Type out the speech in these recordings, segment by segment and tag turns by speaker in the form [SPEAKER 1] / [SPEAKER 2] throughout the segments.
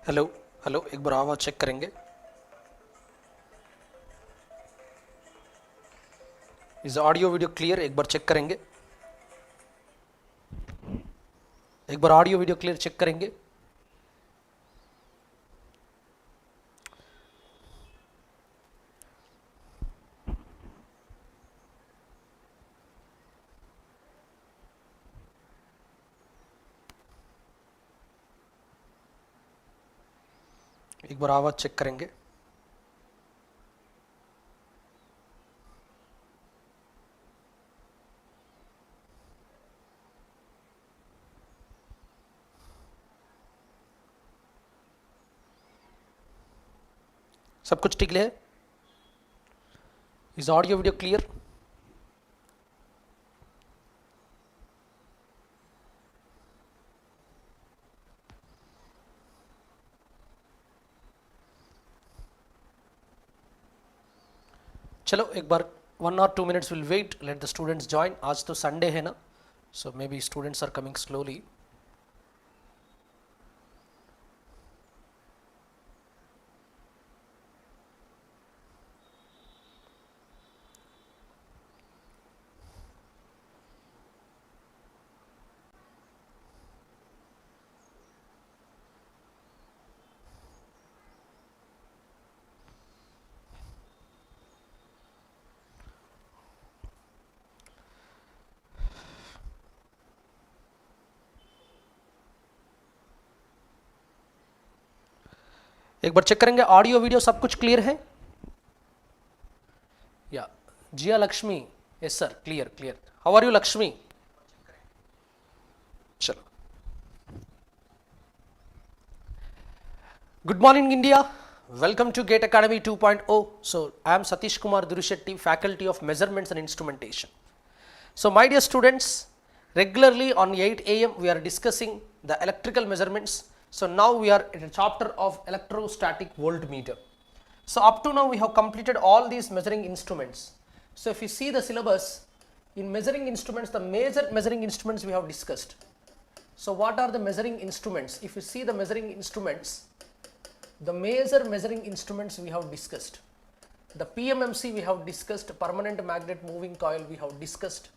[SPEAKER 1] Hello hello, एक बार आवाज़ check करेंगे। Is audio video clear? एक बार चेक करेंगे। एक बार ऑडियो वीडियो क्लियर चेक करेंगे। एक बार आवाज़ चेक करेंगे। सब कुछ ठीक है? Is audio video clear? चलो एक बार 1 or 2 minutes will wait, let the students join. आज तो संडे है ना, so maybe students are coming slowly. एक बार चेक करेंगे, ऑडियो वीडियो सब कुछ क्लियर है? या Jiya Lakshmi, yes sir, clear clear. How are you Lakshmi? चलो, good morning India, welcome to Gate Academy 2.0. So I am Sathish Kumar Durushetty, faculty of measurements and instrumentation. So my dear students, regularly on 8 a.m. we are discussing the electrical measurements. So now we are in a chapter of electrostatic voltmeter. So up to now we have completed all these measuring instruments. So if you see the syllabus, in measuring instruments, the major measuring instruments we have discussed. So what are the measuring instruments? If you see the measuring instruments, the major measuring instruments we have discussed. The PMMC we have discussed, permanent magnet moving coil we have discussed,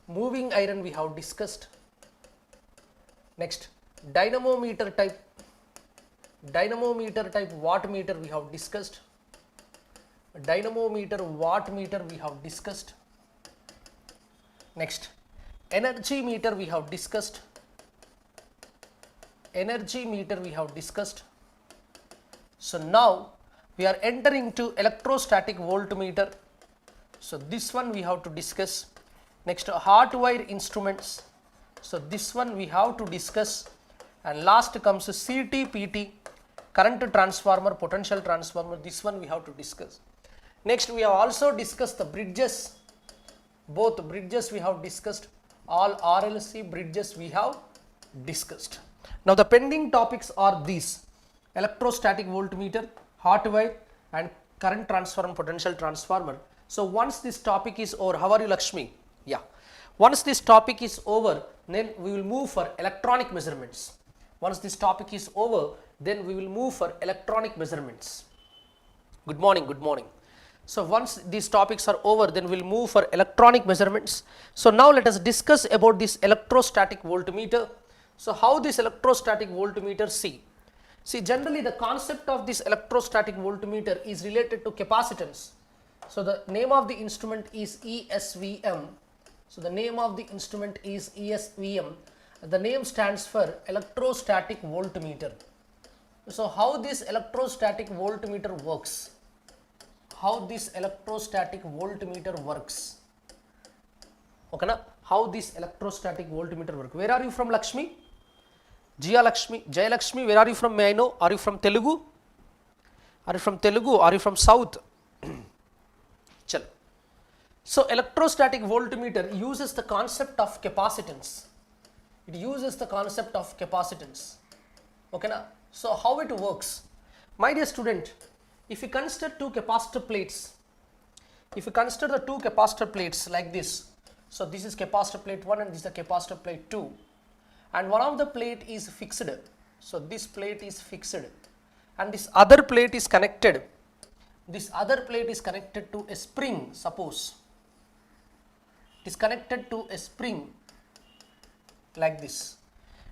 [SPEAKER 1] moving iron we have discussed. Next, dynamometer type wattmeter we have discussed. Dynamometer, wattmeter we have discussed. Next, energy meter we have discussed. Energy meter we have discussed. So now we are entering to electrostatic voltmeter. So this one we have to discuss. Next, hot wire instruments. So this one we have to discuss. And last comes CT-PT, current transformer, potential transformer. This one we have to discuss. Next, we have also discussed the bridges. Both bridges we have discussed. All RLC bridges we have discussed. Now the pending topics are these: electrostatic voltmeter, hot wire, and current transformer, potential transformer. So once this topic is over, how are you Lakshmi? Yeah. Once this topic is over, then we will move for electronic measurements. Once this topic is over, then we will move for electronic measurements. Good morning, good morning. So once these topics are over, then we will move for electronic measurements. So now let us discuss about this electrostatic voltmeter. So how this electrostatic voltmeter see? See, generally the concept of this electrostatic voltmeter is related to capacitance. So the name of the instrument is ESVM. So the name of the instrument is ESVM. The name stands for electrostatic voltmeter. So how this electrostatic voltmeter works? How this electrostatic voltmeter works? Okay, na? How this electrostatic voltmeter works? Where are you from, Lakshmi? Jia Lakshmi, Jay Lakshmi, where are you from? May I know? Are you from Telugu? Are you from Telugu? Are you from South? Chalo. So electrostatic voltmeter uses the concept of capacitance. It uses the concept of capacitance. Okay na? So how it works? My dear student, if you consider two capacitor plates, if you consider the two capacitor plates like this, so this is capacitor plate 1 and this is the capacitor plate 2, and one of the plate is fixed. So this plate is fixed and this other plate is connected. This other plate is connected to a spring, suppose. It is connected to a spring like this.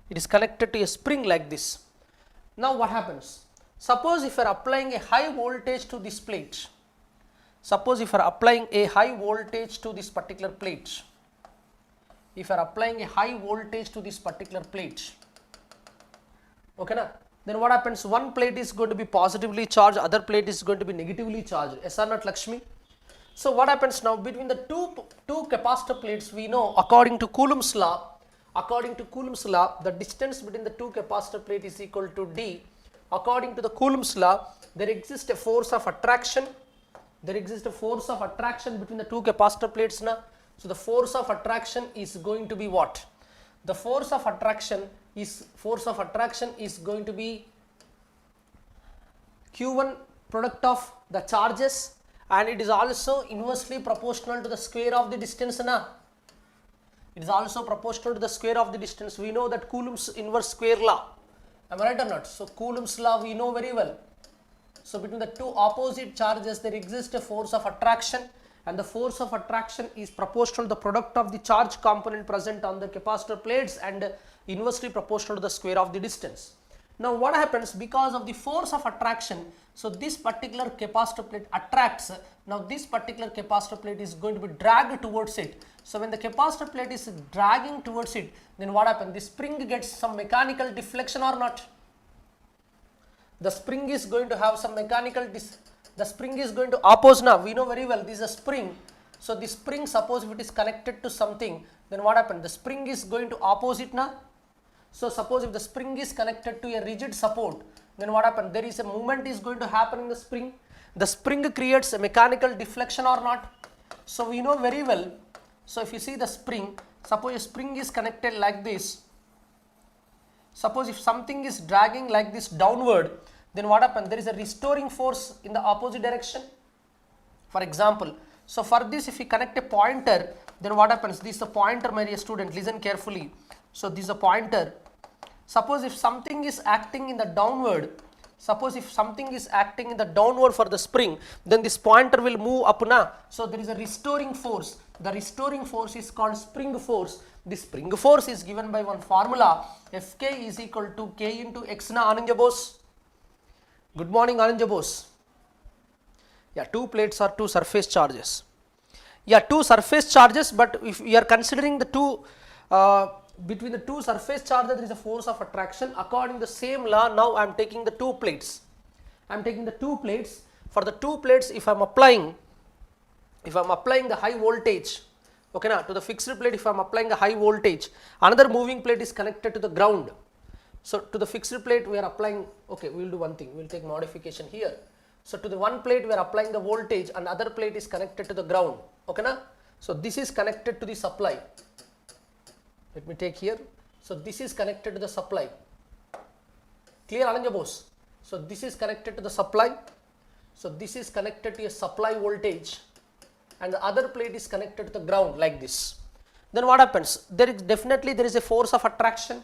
[SPEAKER 1] It is connected to a spring like this. Now what happens? Suppose if you are applying a high voltage to this plate. Suppose if you are applying a high voltage to this particular plate. If you are applying a high voltage to this particular plate. Okay, na? Then what happens? One plate is going to be positively charged, other plate is going to be negatively charged. Yes or not, Lakshmi? So what happens now between the two capacitor plates? We know according to Coulomb's law, the distance between the two capacitor plate is equal to D. According to the Coulomb's law, there exists a force of attraction. There exists a force of attraction between the two capacitor plates now. So the force of attraction is going to be what? The force of attraction is going to be Q1 product of the charges, and it is also inversely proportional to the square of the distance na. It is also proportional to the square of the distance. We know that Coulomb's inverse square law. Am I right or not? So Coulomb's law we know very well. So between the two opposite charges there exists a force of attraction, and the force of attraction is proportional to the product of the charge component present on the capacitor plates and inversely proportional to the square of the distance. Now what happens because of the force of attraction? So this particular capacitor plate attracts. Now this particular capacitor plate is going to be dragged towards it. So when the capacitor plate is dragging towards it, then what happens? The spring gets some mechanical deflection or not? The spring is going to have some mechanical the spring is going to oppose now. We know very well this is a spring. So the spring, suppose if it is connected to something, then what happens? The spring is going to oppose it now. So suppose if the spring is connected to a rigid support, then what happens? There is a movement is going to happen in the spring. The spring creates a mechanical deflection or not? So we know very well. So if you see the spring, suppose a spring is connected like this. Suppose if something is dragging like this downward, then what happens? There is a restoring force in the opposite direction. For example, so for this if we connect a pointer, then what happens? This is a pointer, my dear student, listen carefully. So this is a pointer. Suppose if something is acting in the downward, for the spring, then this pointer will move up na. So there is a restoring force. The restoring force is called spring force. The spring force is given by one formula, Fk is equal to K into X na. Ananja Bose. Good morning, Ananja Bose. Yeah, two plates are two surface charges. Yeah, two surface charges, but if we are considering the two between the two surface charges there is a force of attraction. According to the same law, now I am taking the two plates. For the two plates, if I am applying the high voltage, okay na, to the fixed plate, if I am applying a high voltage, another moving plate is connected to the ground. So to the fixed plate we are applying, okay, we will do one thing, we will take modification here. So to the one plate we are applying the voltage and other plate is connected to the ground, okay na. So this is connected to the supply. Let me take here. So this is connected to the supply. Clear, Ananja Bose? So this is connected to the supply. So this is connected to a supply voltage and the other plate is connected to the ground like this. Then what happens? There is a force of attraction.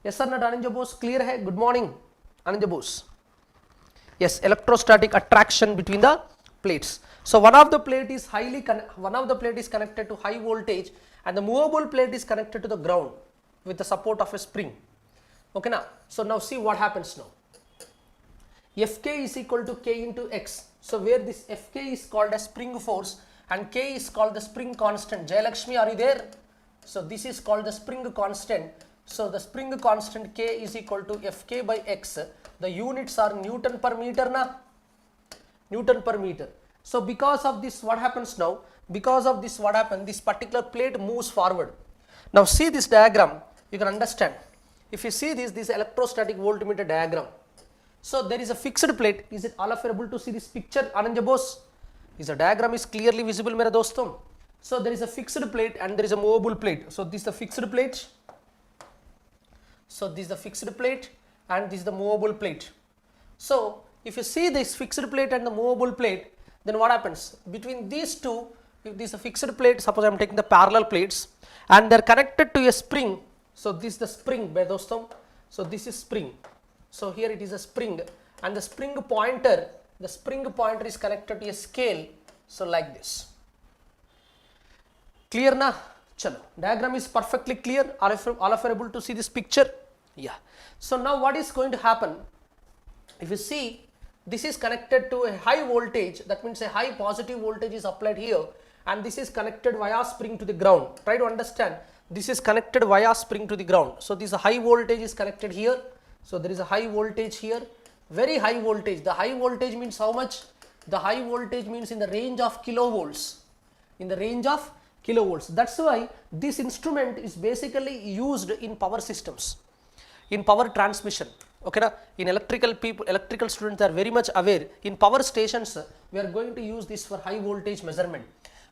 [SPEAKER 1] Yes or not, Ananja Bose? Clear hai? Good morning, Ananja Bose. Yes, electrostatic attraction between the plates. So one of the plate is connected to high voltage and the movable plate is connected to the ground with the support of a spring. Okay now. So now see what happens now. Fk is equal to K into X. So where this Fk is called as spring force and K is called the spring constant. Jayalakshmi, are you there? So this is called the spring constant. So the spring constant K is equal to Fk by X. The units are Newton per meter na. Newton per meter. So because of this what happens now? This particular plate moves forward. Now see this diagram, you can understand. If you see this electrostatic voltmeter diagram. So there is a fixed plate. Is it all of you able to see this picture, Ananja Bose? This diagram is clearly visible, mera doston. So there is a fixed plate and there is a movable plate. So this is the fixed plate. So this is the fixed plate and this is the movable plate. So if you see this fixed plate and the movable plate, then what happens? Between these two, if this is a fixed plate, suppose I am taking the parallel plates and they are connected to a spring. So this is the spring, doston. So this is spring. So here it is a spring, and the spring pointer is connected to a scale. So like this. Clear na? Chalo. Diagram is perfectly clear. All of you are able to see this picture? Yeah. So now what is going to happen? If you see, this is connected to a high voltage, that means a high positive voltage is applied here, and this is connected via spring to the ground. Try to understand. This is connected via spring to the ground. So this high voltage is connected here. So there is a high voltage here, very high voltage. The high voltage means how much? The high voltage means in the range of kilovolts. In the range of kilovolts. That's why this instrument is basically used in power systems, in power transmission. Okay, na? In electrical students are very much aware. In power stations, we are going to use this for high voltage measurement.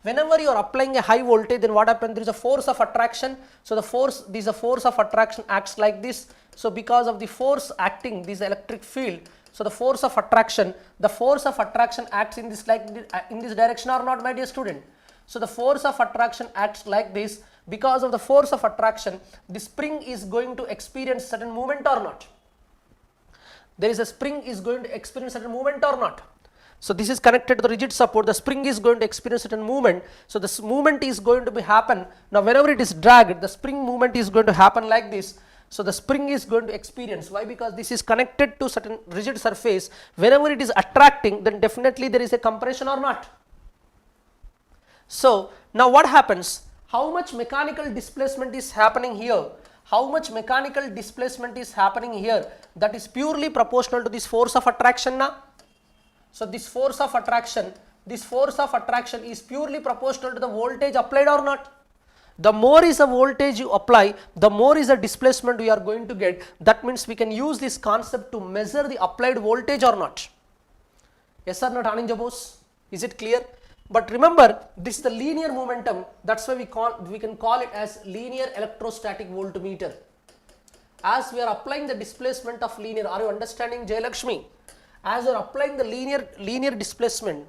[SPEAKER 1] Whenever you are applying a high voltage, then what happens? There is a force of attraction. So the force of attraction acts like this. So because of the force acting, this electric field. So the force of attraction acts in this in this direction or not, my dear student? So the force of attraction acts like this. Because of the force of attraction, the spring is going to experience certain movement or not? There is a spring is going to experience certain movement or not? So this is connected to the rigid support. The spring is going to experience certain movement. So this movement is going to be happen. Now whenever it is dragged, the spring movement is going to happen like this. So the spring is going to experience. Why? Because this is connected to certain rigid surface. Whenever it is attracting, then definitely there is a compression or not. So now what happens? How much mechanical displacement is happening here? How much mechanical displacement is happening here? That is purely proportional to this force of attraction na? So this force of attraction is purely proportional to the voltage applied or not? The more is the voltage you apply, the more is the displacement we are going to get. That means we can use this concept to measure the applied voltage or not. Yes or not, Anand Bose? Is it clear? But remember, this is the linear momentum. That's why we can call it as linear electrostatic voltmeter. As we are applying the displacement of linear, are you understanding, Jayalakshmi? As you are applying the linear displacement,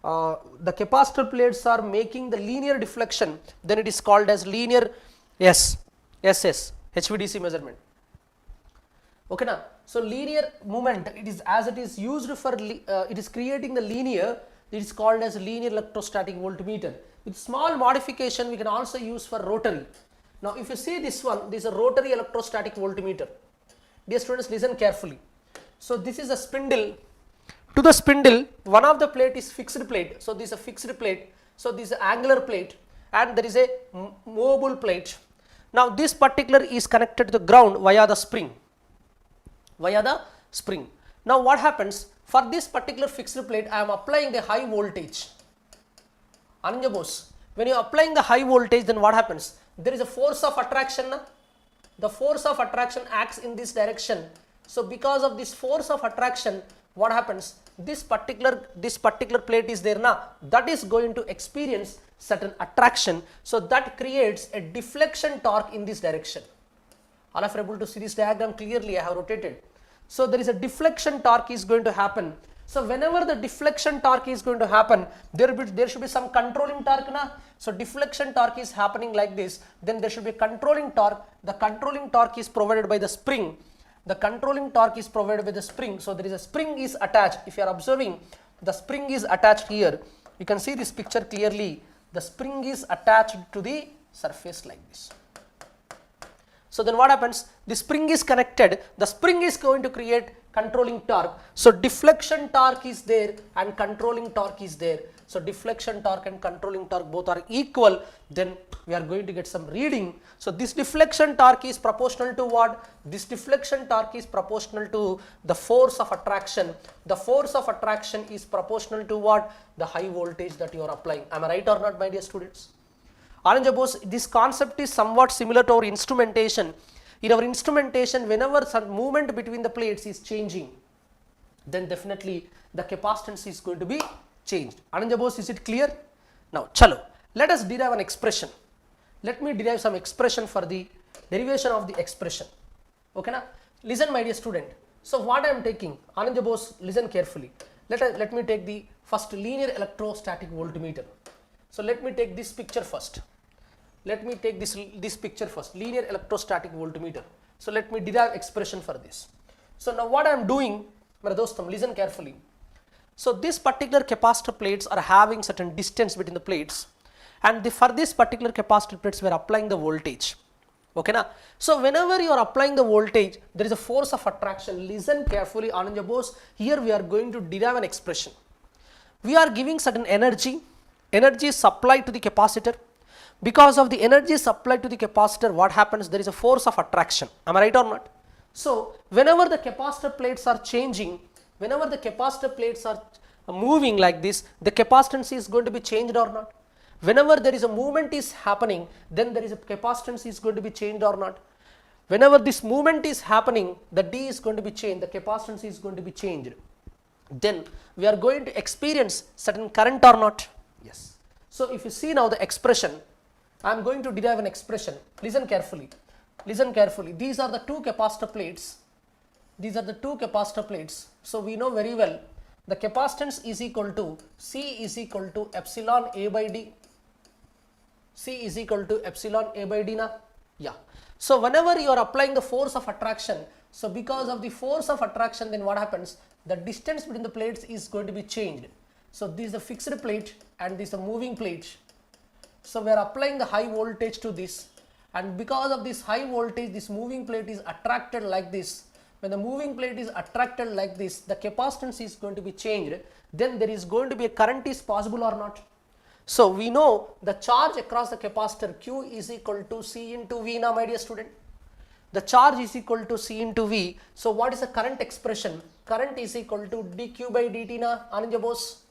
[SPEAKER 1] the capacitor plates are making the linear deflection. Then it is called as linear HVDC measurement. Okay na? So linear movement, it is used for it is creating the linear. It is called as linear electrostatic voltmeter. With small modification, we can also use for rotary. Now, if you see this one, this is a rotary electrostatic voltmeter. Dear students, listen carefully. So this is a spindle. To the spindle, one of the plate is fixed plate. So this is a fixed plate. So this is an angular plate, and there is a movable plate. Now this particular is connected to the ground via the spring. Now what happens? For this particular fixed plate, I am applying a high voltage. Anand Bose, when you are applying the high voltage, then what happens? There is a force of attraction. Na? The force of attraction acts in this direction. So because of this force of attraction, what happens? This particular plate is there now. That is going to experience certain attraction. So that creates a deflection torque in this direction. All of you are able to see this diagram clearly. I have rotated. So there is a deflection torque is going to happen. So whenever the deflection torque is going to happen, there should be some controlling torque na. So deflection torque is happening like this. Then there should be a controlling torque. The controlling torque is provided by the spring. So there is a spring is attached. If you are observing, the spring is attached here. You can see this picture clearly. The spring is attached to the surface like this. So then what happens? The spring is connected. The spring is going to create controlling torque. So deflection torque is there and controlling torque is there. So deflection torque and controlling torque both are equal. Then we are going to get some reading. So this deflection torque is proportional to what? This deflection torque is proportional to the force of attraction. The force of attraction is proportional to what? The high voltage that you are applying. Am I right or not, my dear students? Anand Bose, this concept is somewhat similar to our instrumentation. In our instrumentation, whenever some movement between the plates is changing, then definitely the capacitance is going to be changed. Anand Bose, is it clear? Now, chalo, let us derive an expression. Let me derive some expression for the derivation of the expression. Okay na? Listen, my dear student. So what I am taking, Anand Bose, listen carefully. Let me take the first linear electrostatic voltmeter. So let me take this picture first. Let me take this picture first, linear electrostatic voltmeter. So let me derive expression for this. So now what I am doing, my dostam, listen carefully. So this particular capacitor plates are having certain distance between the plates, and for this particular capacitor plates we are applying the voltage. Okay na? So whenever you are applying the voltage, there is a force of attraction. Listen carefully, Anand Bose. Here we are going to derive an expression. We are giving certain energy is supplied to the capacitor. Because of the energy supplied to the capacitor, what happens? There is a force of attraction. Am I right or not? So whenever the capacitor plates are changing, whenever the capacitor plates are moving like this, the capacitance is going to be changed or not? Whenever there is a movement is happening, then there is a capacitance is going to be changed or not? Whenever this movement is happening, the D is going to be changed, the capacitance is going to be changed. Then we are going to experience certain current or not? Yes. So if you see now the expression, I am going to derive an expression. Listen carefully. Listen carefully. These are the two capacitor plates. These are the two capacitor plates. So we know very well the capacitance is equal to C is equal to epsilon A by D. C is equal to epsilon A by D na? Yeah. So whenever you are applying the force of attraction, so because of the force of attraction, then what happens? The distance between the plates is going to be changed. So this is a fixed plate and this is a moving plate. So we are applying the high voltage to this, and because of this high voltage, this moving plate is attracted like this. When the moving plate is attracted like this, the capacitance is going to be changed. Then there is going to be a current is possible or not? So we know the charge across the capacitor Q is equal to C into V now, my dear student. The charge is equal to C into V. So what is the current expression? Current is equal to dq by dt na, Anand Bose?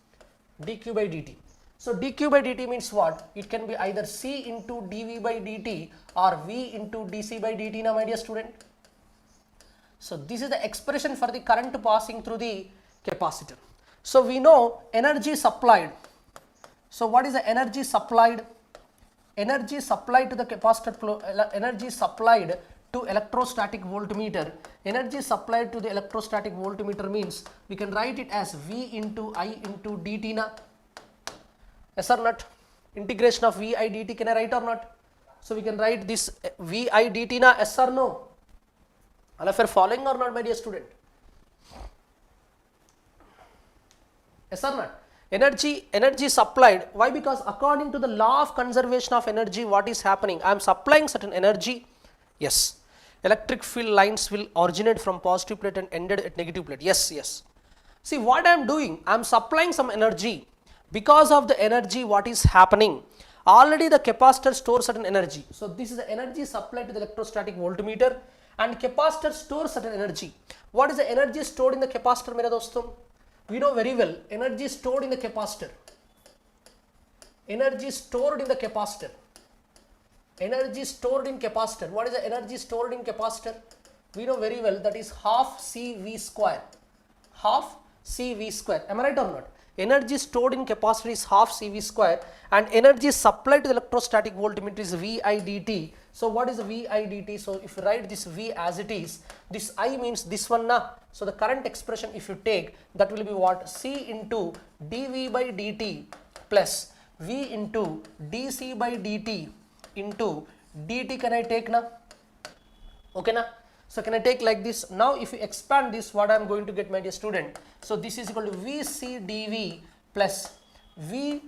[SPEAKER 1] dq by dt. So dq by dt means what? It can be either C into dV by dt or V into dC by dt na, my dear student. So this is the expression for the current passing through the capacitor. So we know energy supplied. So what is the energy supplied? Energy supplied to the capacitor, energy supplied to electrostatic voltmeter. Energy supplied to the electrostatic voltmeter means we can write it as V into I into dt na. Yes or not? Integration of V I dt, can I write or not? So we can write this V I dt na, yes or no? All of you are following or not, my dear student? Yes or not? Energy supplied. Why? Because according to the law of conservation of energy, what is happening? I am supplying certain energy. Yes. Electric field lines will originate from positive plate and ended at negative plate. Yes, yes. See what I am doing? I am supplying some energy. Because of the energy, what is happening? Already the capacitor stores certain energy. So this is the energy supplied to the electrostatic voltmeter, and capacitor stores certain energy. What is the energy stored in the capacitor, mera doston? We know very well, energy stored in the capacitor. Energy stored in the capacitor. Energy stored in capacitor. What is the energy stored in capacitor? We know very well, that is half CV square. Half CV square. Am I right or not? Energy stored in capacitor is half CV square, and energy supplied to the electrostatic voltmeter is V I dt. So what is the V I dt? So if you write this V as it is, this I means this one na. So the current expression if you take, that will be what? C into dV by dt plus V into dC by dt into dt, can I take na? Okay na? So can I take like this? Now if you expand this, what I am going to get, my dear student? So this is equal to VC dV plus V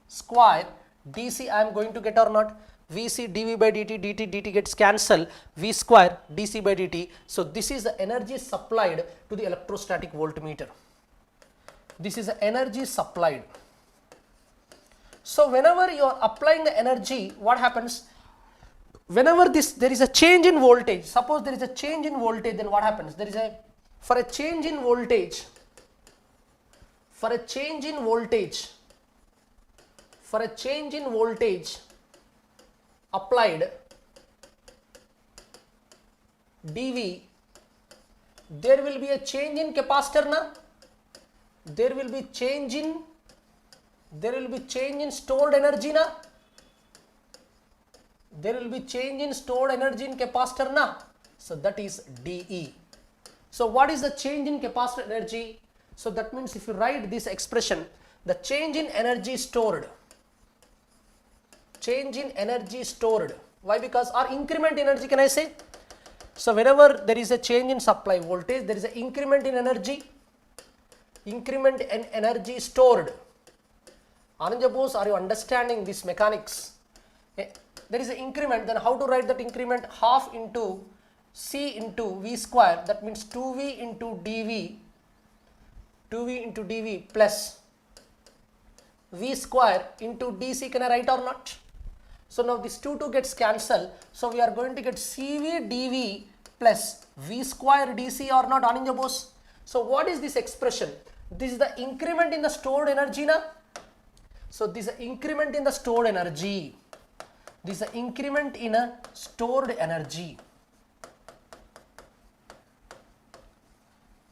[SPEAKER 1] square dC. I am going to get or not? Vc dV by dt gets cancelled, V square dC by dt. So this is the energy supplied to the electrostatic voltmeter. This is the energy supplied. So whenever you are applying the energy, what happens? Whenever there is a change in voltage, suppose there is a change in voltage, then what happens? There is for a change in voltage applied dV, there will be a change in capacitor na? There will be change in stored energy na? There will be change in stored energy in capacitor na? So that is dE. So what is the change in capacitor energy? So that means if you write this expression, the change in energy stored, why? Because or increment energy, can I say? So whenever there is a change in supply voltage, there is an increment in energy stored. Ananja Bose, are you understanding this mechanics? There is an increment, then how to write that increment? Half into C into V square, that means 2V into dV plus V square into DC. Can I write or not? So now this 2 gets cancelled. So we are going to get CV dV plus V square DC or not, Ananja Bose? So what is this expression? This is the increment in the stored energy, na? So this is the increment in the stored energy. This is the increment in a stored energy.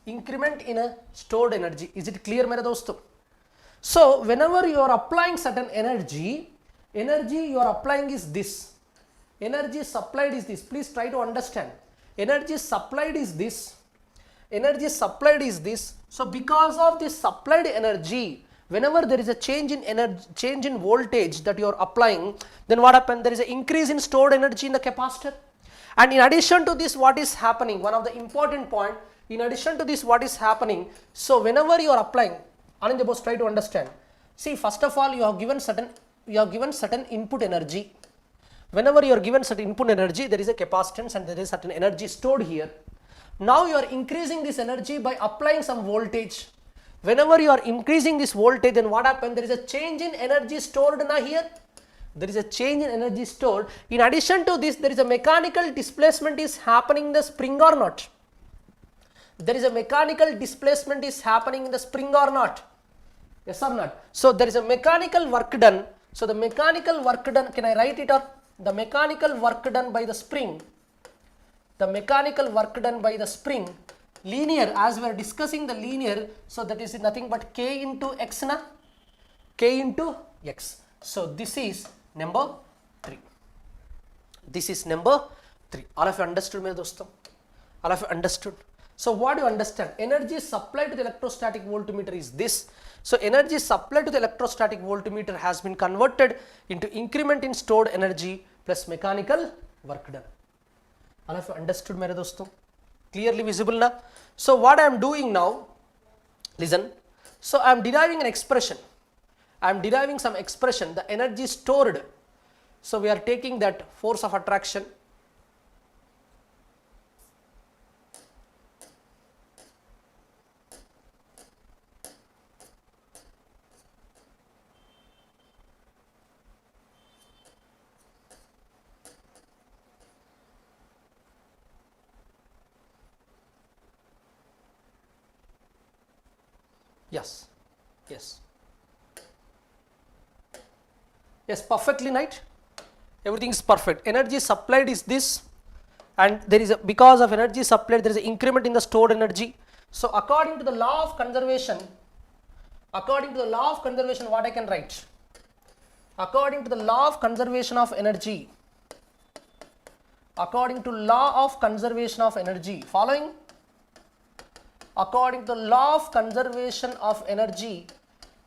[SPEAKER 1] Increment in a stored energy. Is it clear, mere dosto? So whenever you are applying certain energy you are applying is this. Energy supplied is this. Please try to understand. Energy supplied is this. Energy supplied is this. So because of this supplied energy, whenever there is a change in energy, change in voltage that you are applying, then what happens? There is an increase in stored energy in the capacitor. And in addition to this, what is happening? One of the important point, in addition to this, what is happening? So whenever you are applying, Anand Bose, try to understand. See, first of all, you have given certain input energy. Whenever you are given certain input energy, there is a capacitance and there is certain energy stored here. Now you are increasing this energy by applying some voltage. Whenever you are increasing this voltage, then what happens? There is a change in energy stored now here. There is a change in energy stored. In addition to this, there is a mechanical displacement is happening in the spring or not? There is a mechanical displacement is happening in the spring or not? Yes or not? So there is a mechanical work done. So the mechanical work done, can I write it up? The mechanical work done by the spring. The mechanical work done by the spring, linear, as we are discussing the linear, so that is nothing but K into X na? K into X. So this is number 3. This is number 3. All of you understood, mere doston? All of you understood? So what do you understand? Energy supplied to the electrostatic voltmeter is this. So energy supplied to the electrostatic voltmeter has been converted into increment in stored energy plus mechanical work done. All of you understood, mere doston? Clearly visible na? So what I am doing now, listen. So I am deriving an expression. I am deriving some expression, the energy stored. So we are taking that force of attraction. Yes, yes, yes, perfectly right. Everything is perfect. Energy supplied is this, and there is a, because of energy supplied, there is an increment in the stored energy. So according to the law of conservation, what I can write? According to the law of conservation of energy, following. According to the law of conservation of energy,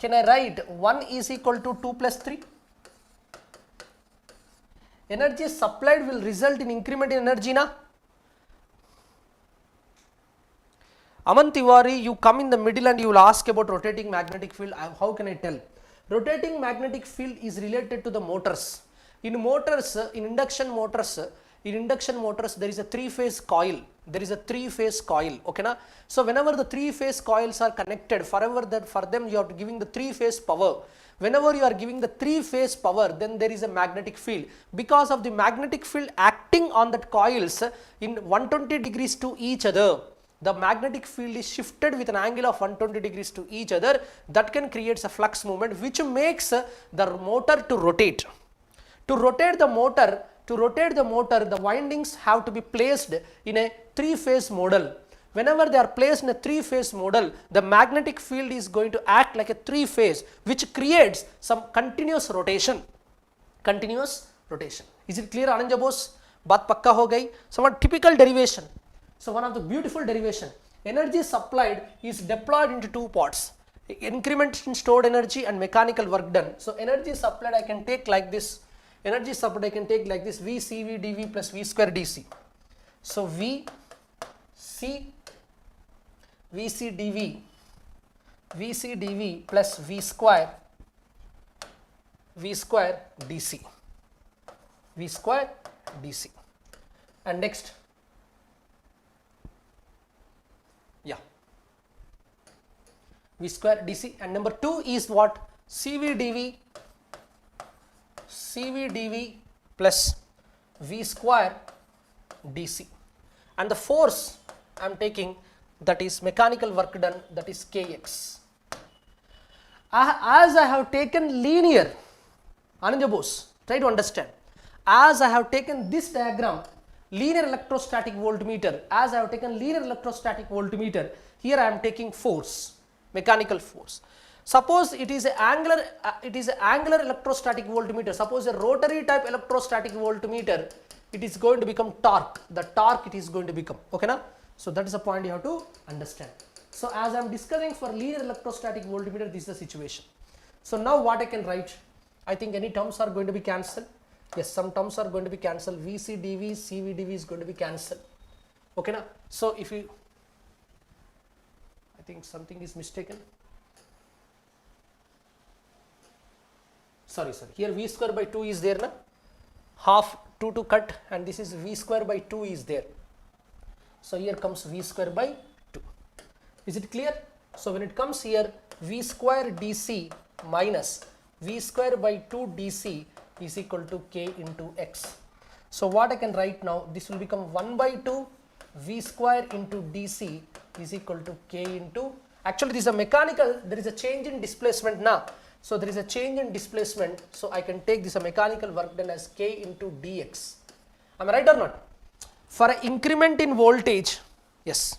[SPEAKER 1] can I write 1 is equal to 2 plus 3? Energy supplied will result in increment in energy, na? Aman Tiwari, you come in the middle and you will ask about rotating magnetic field. How can I tell? Rotating magnetic field is related to the motors. In motors, in induction motors, there is a three-phase coil. Okay na? So whenever the three-phase coils are connected, for them you are giving the three-phase power. Whenever you are giving the three-phase power, then there is a magnetic field. Because of the magnetic field acting on that coils in 120 degrees to each other, the magnetic field is shifted with an angle of 120 degrees to each other. That can create a flux movement which makes the motor to rotate. To rotate the motor, the windings have to be placed in a three-phase model. Whenever they are placed in a three-phase model, the magnetic field is going to act like a three-phase, which creates some continuous rotation. Is it clear, Ananja Bose? Baat pakka ho gayi. So one typical derivation. So one of the beautiful derivation. Energy supplied is deployed into two parts. Increment in stored energy and mechanical work done. So energy supplied I can take like this. V CV dV plus V square DC. So V C dV plus V square dc, and next, yeah, V square dc, and number 2 is what? CV dV plus V square dc, and the force I am taking, that is mechanical work done, that is Kx. As I have taken linear, Ananja Bose, try to understand, as I have taken this diagram, linear electrostatic voltmeter, as I have taken linear electrostatic voltmeter, here I am taking force, mechanical force. Suppose it is an angular electrostatic voltmeter, suppose a rotary type electrostatic voltmeter, it is going to become torque, the torque it is going to become, okay na? So that is a point you have to understand. So as I am discussing for linear electrostatic voltmeter, this is the situation. So now what I can write, I think any terms are going to be cancelled. Yes, some terms are going to be cancelled. VC dV, CV dV is going to be cancelled. Okay na? So if you, I think something is mistaken. Sorry, here V square by 2 is there na? Half 2 to cut, and this is V square by 2 is there. So here comes V square by 2. Is it clear? So when it comes here, V square dc minus V square by 2 dc is equal to K into X. So what I can write now, this will become 1 by 2 V square into dc is equal to K into, actually this is a mechanical, there is a change in displacement now. So there is a change in displacement, so I can take this a mechanical work done as K into dx. Am I right or not? For an increment in voltage, yes.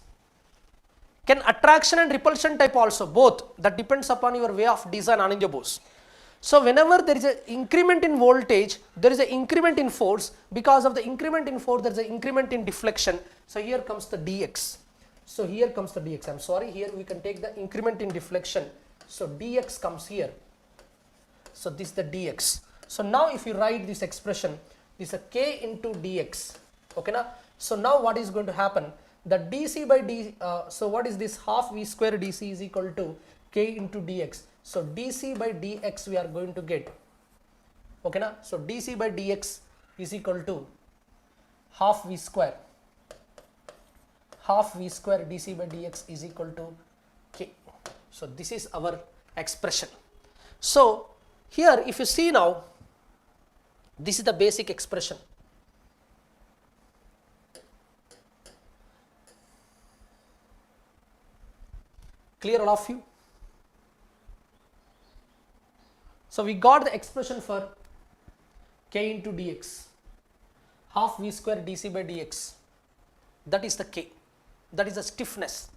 [SPEAKER 1] Can attraction and repulsion type also, both, that depends upon your way of design, Ananja Bose. So whenever there is an increment in voltage, there is an increment in force. Because of the increment in force, there is an increment in deflection. So here comes the dx. So here comes the dx. I'm sorry, here we can take the increment in deflection. So dx comes here. So this is the dx. So now if you write this expression, this is a K into dx. Okay na? So now what is going to happen? The dc by d, so what is this? Half V square dc is equal to K into dx. So dc by dx we are going to get. Okay na? So dc by dx is equal to half V square. Half V square dc by dx is equal to K. So this is our expression. So here if you see now, this is the basic expression. Clear all of you? So we got the expression for K into dx, half V square dc by dx, that is the K, that is the stiffness.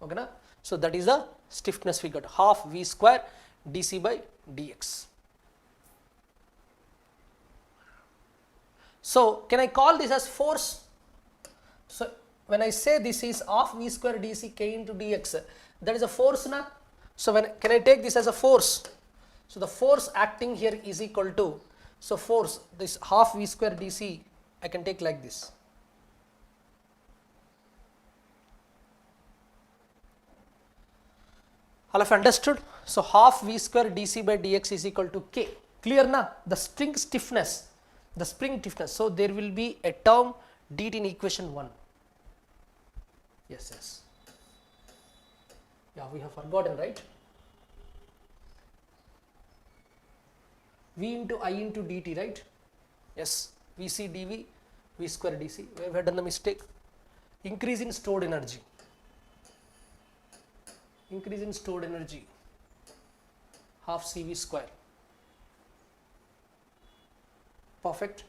[SPEAKER 1] Okay na? So that is the stiffness we got, half V square dc by dx. So can I call this as force? So when I say this is half V square dc K into dx, that is a force na? So when can I take this as a force? So the force acting here is equal to, so force, this half V square dc I can take like this. All of you understood? So half V square dc by dx is equal to K. Clear na? The spring stiffness, so there will be a term dt in equation 1. Yes. Yeah, we have forgotten, right? V into I into dt, right? Yes, Vc dV, V square dc. We have done the mistake. Increase in stored energy. Increase in stored energy, half CV square. Perfect.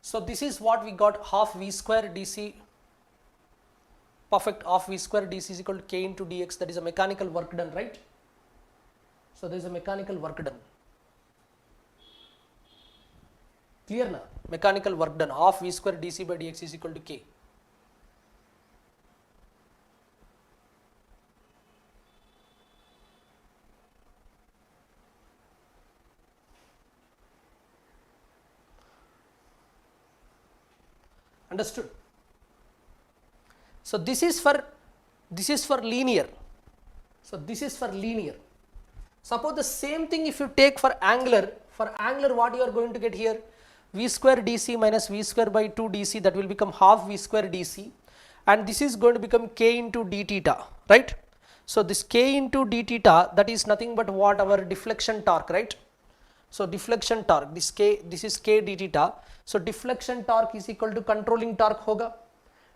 [SPEAKER 1] So this is what we got, half V square dc, perfect, half V square dc is equal to K into dx, that is a mechanical work done, right? So there is a mechanical work done. Clear na? Mechanical work done half V square dc by dx is equal to k. Understood? So this is for linear. So this is for linear. Suppose the same thing if you take for angular what you are going to get here, v square dc minus v square by 2 dc, that will become half v square dc, and this is going to become k into d theta, right? So this k into d theta, that is nothing but what, our deflection torque, right? So deflection torque, this is k d theta. So deflection torque is equal to controlling torque hoga.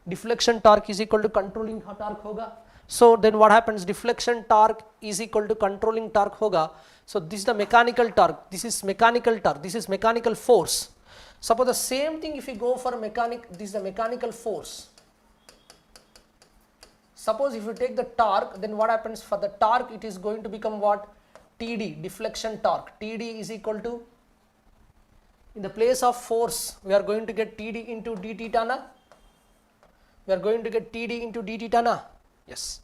[SPEAKER 1] Deflection torque is equal to controlling torque hoga. So then what happens, deflection torque is equal to controlling torque hoga. So this is the mechanical torque, this is mechanical torque, this is mechanical force. Suppose the same thing if you go for this is the mechanical force. Suppose if you take the torque, then what happens, for the torque it is going to become what, TD, deflection torque. TD is equal to, in the place of force we are going to get TD into d theta na. We are going to get TD into d theta na. Yes.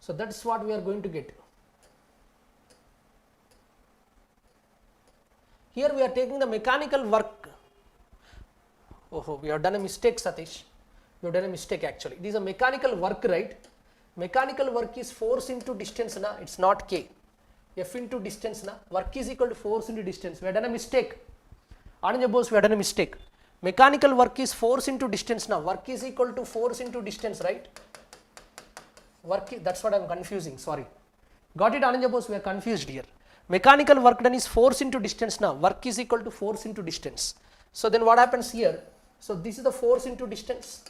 [SPEAKER 1] So that's what we are going to get. Here we are taking the mechanical work. Oh, we have done a mistake, Sathish. We have done a mistake actually. This is a mechanical work, right? Mechanical work is force into distance na. It's not K. F into distance na. Work is equal to force into distance. We have done a mistake. Ananya boss, we have done a mistake. Mechanical work is force into distance now. Work is equal to force into distance, right? That's what I am confusing, sorry. Got it, Ananya boss? We are confused here. Mechanical work done is force into distance now. Work is equal to force into distance. So then what happens here? So this is the force into distance.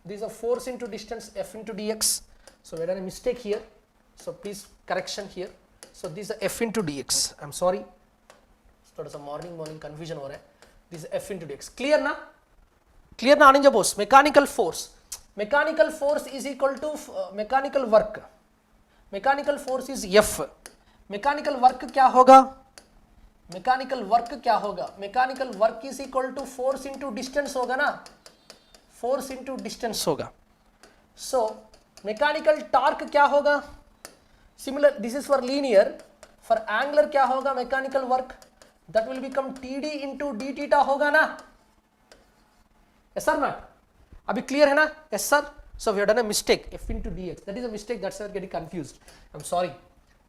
[SPEAKER 1] This is a force into distance, F into dx. So we have done a mistake here. So please correction here. So this is F into dx. I am sorry. So some morning confusion over here. This is F into dx. Clear na? Clear na, Ananja boss? Mechanical force. Mechanical force is equal to mechanical work. Mechanical force is F. Mechanical work kya hoga? Mechanical work kya hoga? Mechanical work is equal to force into distance hoga na? Force into distance hoga. So mechanical torque kya hoga? Similar, this is for linear. For angular kya hoga mechanical work? That will become TD into d theta hoga na? Yes or not? Abhi clear hai na? Yes sir. So we have done a mistake, F into dx. That is a mistake, that's why we are getting confused. I'm sorry.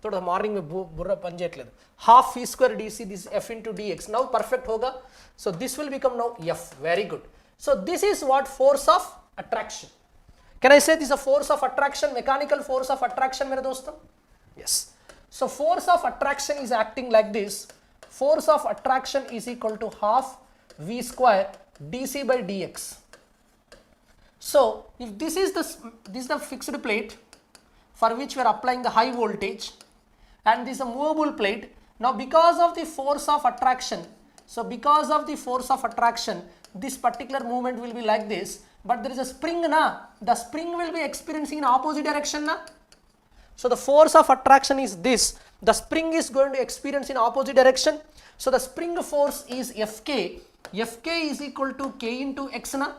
[SPEAKER 1] Thoda morning mein burra panjat ledu. Half v square dc, this is F into dx. Now perfect hoga. So this will become now F. Very good. So this is what force of attraction. Can I say this is a force of attraction, mechanical force of attraction, mere dostam? Yes. So force of attraction is acting like this. Force of attraction is equal to half v square dc by dx. So if this is the fixed plate for which we are applying the high voltage, and this is a movable plate. Now because of the force of attraction, this particular movement will be like this, but there is a spring na, the spring will be experiencing in opposite direction na. So the force of attraction is this, the spring is going to experience in opposite direction. So the spring force is Fk. Fk is equal to k into x na.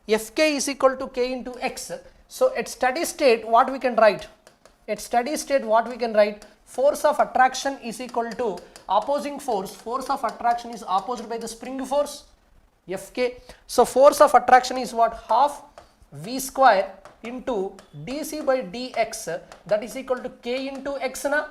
[SPEAKER 1] Fk is equal to k into x. So at steady state what we can write? At steady state what we can write? Force of attraction is equal to opposing force. Force of attraction is opposed by the spring force, Fk. So force of attraction is what? Half v square into dc by dx, that is equal to k into x na.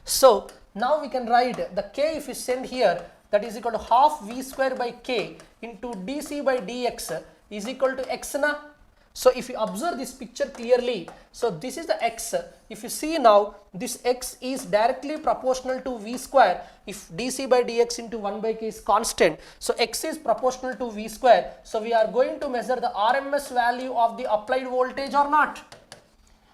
[SPEAKER 1] So now we can write the k, if you send here, that is equal to half v square by k into dc by dx is equal to x na. So if you observe this picture clearly, so this is the x. If you see now, this x is directly proportional to v square if dc by dx into 1 by k is constant. So x is proportional to v square. So we are going to measure the RMS value of the applied voltage or not?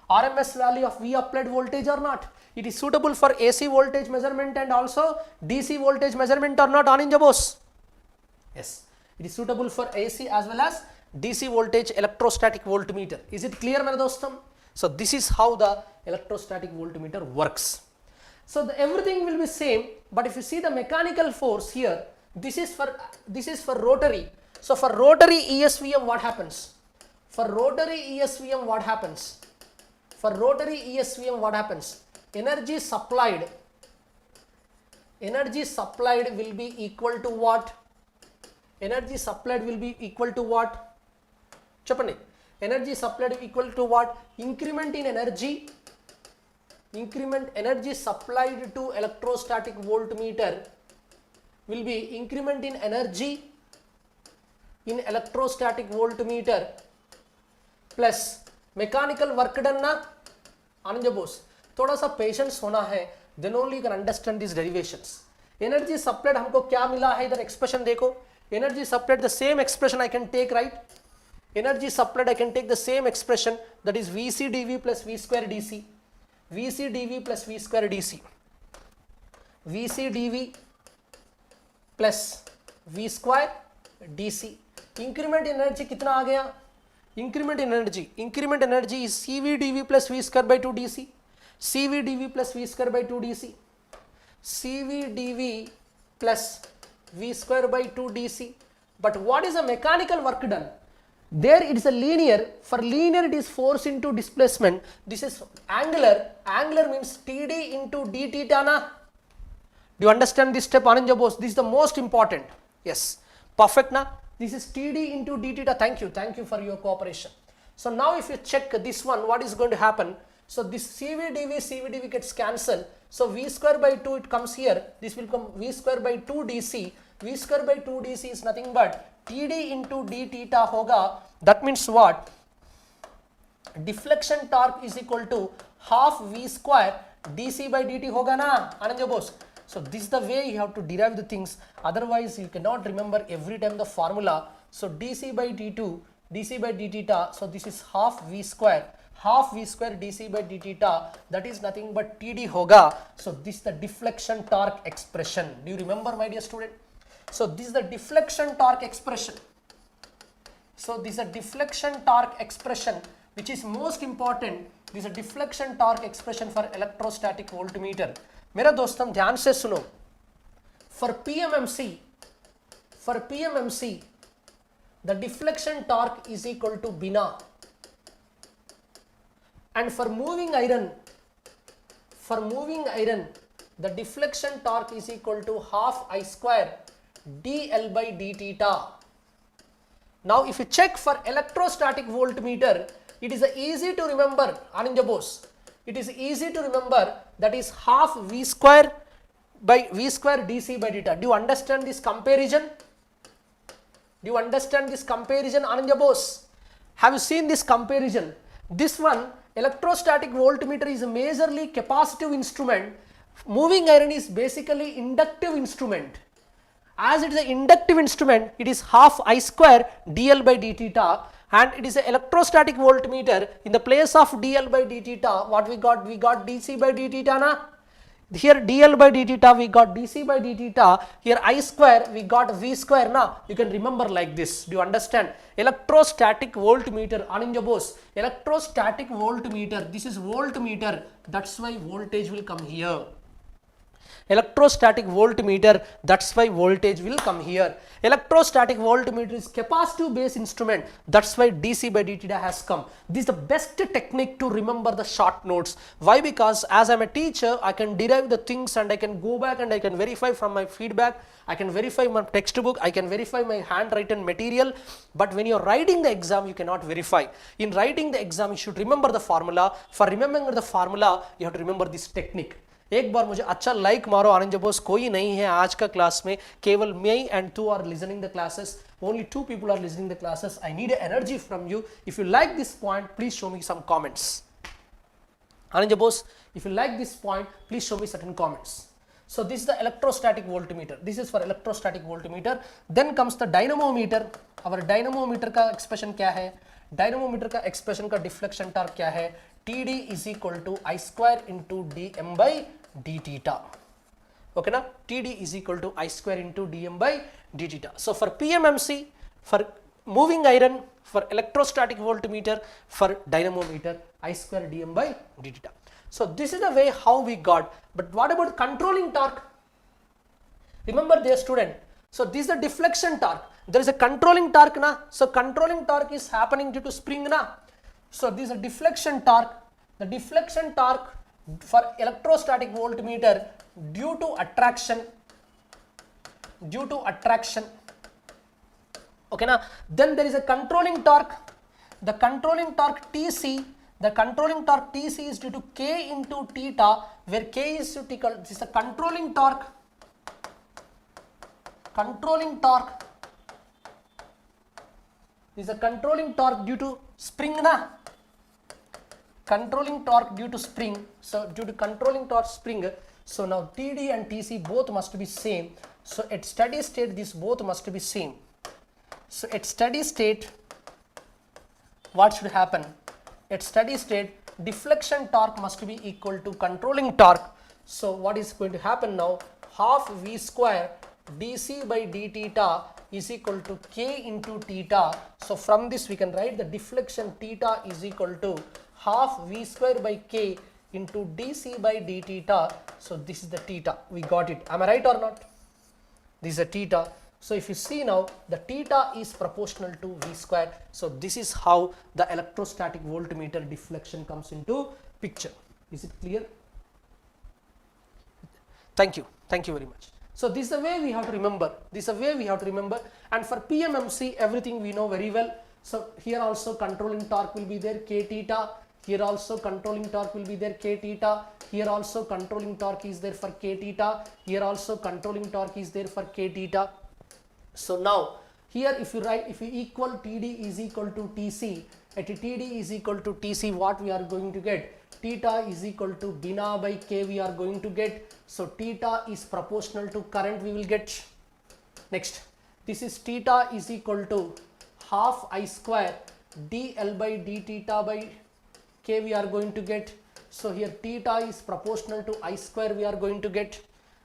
[SPEAKER 1] RMS value of V applied voltage or not? It is suitable for AC voltage measurement and also DC voltage measurement or not, Aninja boss? Yes, it is suitable for AC as well as DC voltage electrostatic voltmeter. Is it clear, mere dostam? So this is how the electrostatic voltmeter works. So everything will be same, but if you see the mechanical force here, This is for rotary. So for rotary ESVM, what happens? For rotary ESVM, what happens? For rotary ESVM, what happens? Energy supplied will be equal to what? Energy supplied will be equal to what? Chapani. Energy supplied equal to what? Increment in energy. Energy supplied to electrostatic voltmeter will be increment in energy in electrostatic voltmeter plus mechanical work done ना आनंद बोस थोड़ा सा patience होना है, then only you can understand these derivations. Energy supplied हमको क्या मिला है, इधर एक्सप्रेशन देखो. Energy supplied, the same expression I can take, right? Energy supplied, I can take the same expression, that is Vc dV plus V square dc. Vc dV plus V square dc. Vc dV plus V square dc. Increment energy कितना आ गया? Increment energy is Cv dV plus V square by 2 dc. Cv dV plus V square by 2 dc. Cv dV plus V square by 2 dc. But what is the mechanical work done? There it is a linear. For linear it is force into displacement. This is angular. Angular means Td into d theta na. Do you understand this step, Ananja Bose? This is the most important. Yes. Perfect na? This is Td into d theta. Thank you for your cooperation. So now if you check this one, what is going to happen? So this Cv dV gets cancelled. So V square by 2 it comes here. This will come V square by 2 dc. V square by 2 dc is nothing but Td into d theta hoga. That means what? Deflection torque is equal to half V square dc by dt hoga na, Ananja Bose. So this is the way you have to derive the things, otherwise you cannot remember every time the formula. So dc by d2, dc by d theta, so this is half V square dc by d theta, that is nothing but Td hoga. So this is the deflection torque expression. Do you remember, my dear student? So this is the deflection torque expression. So this is a deflection torque expression which is most important. This is a deflection torque expression for electrostatic voltmeter. मेरा दोस्तम ध्यान से सुनो. For PMMC, the deflection torque is equal to bina, and for moving iron, the deflection torque is equal to half I square dl by d theta. Now if you check for electrostatic voltmeter, it is easy to remember, Ananja Bose. It is easy to remember, that is half V square by V square dc by theta. Do you understand this comparison? Ananja Bose? Have you seen this comparison? This one, electrostatic voltmeter is a majorly capacitive instrument. Moving iron is basically inductive instrument. As it is an inductive instrument, it is half I square dl by d theta, and it is an electrostatic voltmeter. In the place of dl by d theta, what we got? We got dc by d theta na. Here dl by d theta, we got dc by d theta. Here I square, we got V square na. You can remember like this. Do you understand? Electrostatic voltmeter, Ananja Bose. Electrostatic voltmeter, this is voltmeter. That's why voltage will come here. Electrostatic voltmeter, that's why voltage will come here. Electrostatic voltmeter is capacitive based instrument, that's why dc by d theta has come. This is the best technique to remember the short notes. Why? Because as I am a teacher, I can derive the things and I can go back and I can verify from my feedback, I can verify my textbook, I can verify my handwritten material. But when you are writing the exam, you cannot verify. In writing the exam, you should remember the formula. For remembering the formula, you have to remember this technique. एक बार मुझे अच्छा like मारो, आनंद बोस. कोई नहीं है आज का class में, केवल मैं and two are listening the classes. Only 2 people are listening the classes. I need energy from you. If you like this point, please show me some comments. Ananja Bose, if you like this point, please show me certain comments. So this is the electrostatic voltmeter. This is for electrostatic voltmeter. Then comes the dynamometer. Our dynamometer का expression क्या है? Dynamometer का expression का deflection torque क्या है? TD is equal to I square into dm by d theta. Okay na? TD is equal to I square into dm by d theta. So for PMMC, for moving iron, for electrostatic voltmeter, for dynamometer, I square dm by d theta. So this is the way how we got. But what about controlling torque? Remember, dear student, So this is the deflection torque. There is a controlling torque na. So controlling torque is happening due to spring na. So this is a deflection torque. The deflection torque for electrostatic voltmeter due to attraction. Okay na. Then there is a controlling torque. The controlling torque TC. The controlling torque TC is due to K into theta, where K is equal. This is a controlling torque. This is a controlling torque due to spring na. Controlling torque due to spring. So due to controlling torque spring. So now TD and TC both must be same. So at steady state this both must be same. So at steady state, what should happen? At steady state, deflection torque must be equal to controlling torque. So what is going to happen now? Half V square dc by d theta is equal to k into theta. So from this we can write the deflection theta is equal to half V square by k into dc by d theta. So this is the theta. We got it. Am I right or not? This is a theta. So if you see now, the theta is proportional to V square. So this is how the electrostatic voltmeter deflection comes into picture. Is it clear? Thank you. Thank you very much. So this is the way we have to remember. And for PMMC, everything we know very well. So here also controlling torque will be there, k theta. Here also controlling torque will be there, k theta. Here also controlling torque is there for k theta. Here also controlling torque is there for k theta. So now here if you equal TD is equal to TC, at TD is equal to TC, what we are going to get? Theta is equal to bina by k we are going to get. So theta is proportional to current we will get. Next, this is theta is equal to half I square dl by d theta by k we are going to get. So here theta is proportional to I square we are going to get,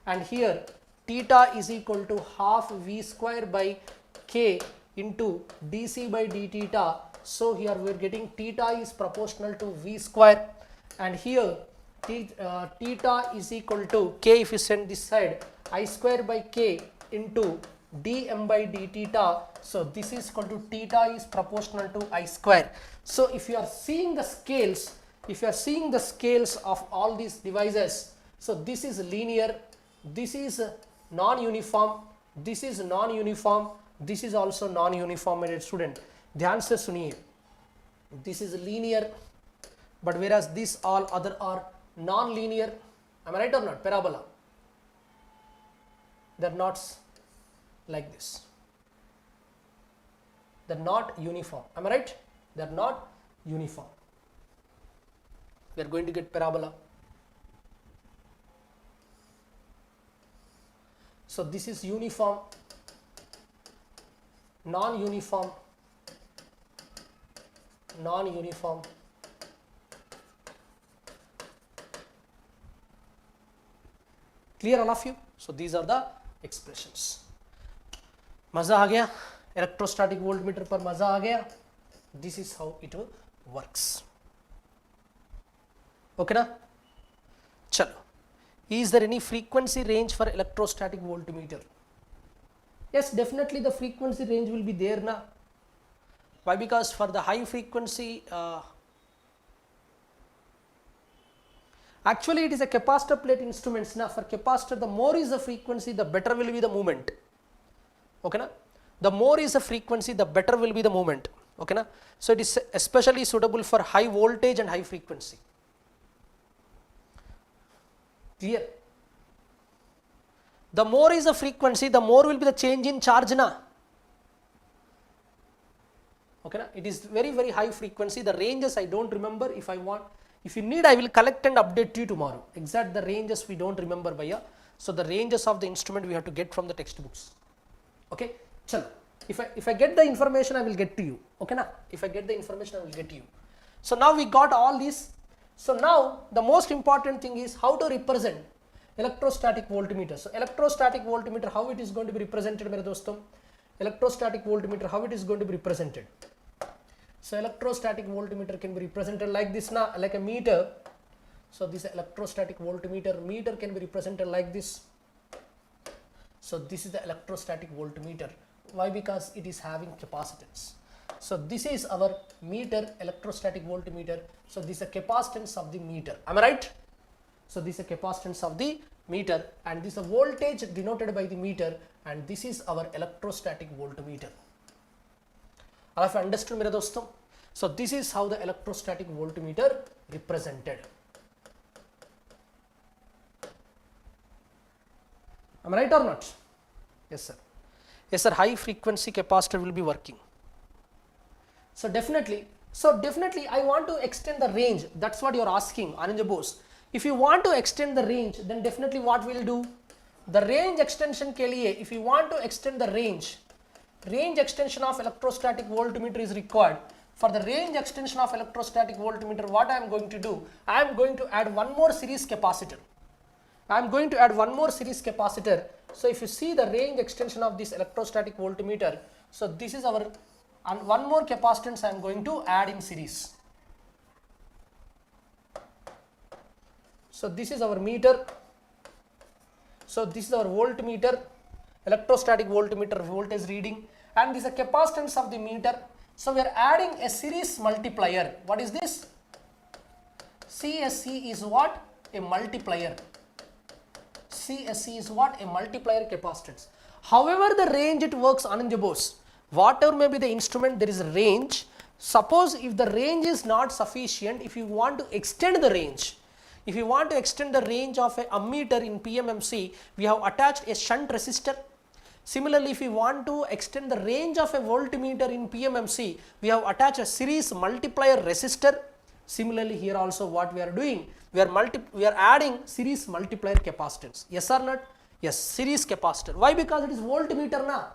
[SPEAKER 1] and here theta is equal to half V square by k into dc by d theta. So here we are getting theta is proportional to V square, and here theta is equal to k, if you send this side, I square by k into dm by d theta. So this is equal to theta is proportional to I square. So if you are seeing the scales, of all these devices, so this is linear, this is non-uniform, this is non-uniform, this is also non-uniform, my dear student. ध्यान से सुनिए, this is linear, but whereas this all other are non-linear. Am I right or not? Parabola, they're not like this, they're not uniform. Am I right? They're not uniform. We are going to get parabola. So this is uniform, non-uniform, non-uniform. Clear all of you? So these are the expressions. मजा आ गया? Electrostatic voltmeter पर मजा आ गया? This is how it works. Okay ना? चलो. Is there any frequency range for electrostatic voltmeter? Yes, definitely the frequency range will be there na. Why? Because for the high frequency, actually it is a capacitor plate instruments na. For capacitor, the more is the frequency, the better will be the movement. Okay na? The more is the frequency, the better will be the movement. Okay na? So it is especially suitable for high voltage and high frequency. Clear? The more is the frequency, the more will be the change in charge na. Okay na? It is very, very high frequency. The ranges I don't remember. If I want, if you need, I will collect and update you tomorrow. Exact the ranges we don't remember, bhaiya. So the ranges of the instrument we have to get from the textbooks. Okay? Chalo. If I get the information, I will get to you. Okay na? If I get the information, I will get to you. So now we got all this. So now the most important thing is how to represent electrostatic voltmeter. So electrostatic voltmeter, how it is going to be represented, mere doston? Electrostatic voltmeter, how it is going to be represented? So electrostatic voltmeter can be represented like this na, like a meter. So this electrostatic voltmeter, meter can be represented like this. So this is the electrostatic voltmeter. Why? Because it is having capacitance. So this is our meter, electrostatic voltmeter. So this is the capacitance of the meter. Am I right? So this is the capacitance of the meter, and this is the voltage denoted by the meter, and this is our electrostatic voltmeter. All of you understood, mere doston? So this is how the electrostatic voltmeter represented. Am I right or not? Yes, sir. Yes, sir. High frequency capacitor will be working. So definitely I want to extend the range. That's what you are asking, Ananja Bose. If you want to extend the range, then definitely what we will do? The range extension ke liye, if you want to extend the range extension of electrostatic voltmeter is required. For the range extension of electrostatic voltmeter, what I am going to do? I am going to add one more series capacitor. So if you see the range extension of this electrostatic voltmeter, so this is our, and one more capacitance I am going to add in series. So this is our meter. So this is our voltmeter, electrostatic voltmeter voltage reading, and this is the capacitance of the meter. So we are adding a series multiplier. What is this? CSC is what? A multiplier. CSC is what? A multiplier capacitance. However the range it works, Ananja Bose, whatever may be the instrument, there is a range. Suppose if the range is not sufficient, if you want to extend the range, of a ammeter in PMMC, we have attached a shunt resistor. Similarly, if you want to extend the range of a voltmeter in PMMC, we have attached a series multiplier resistor. Similarly, here also what we are doing, we are adding series multiplier capacitance. Yes or not? Yes, series capacitor. Why? Because it is voltmeter na.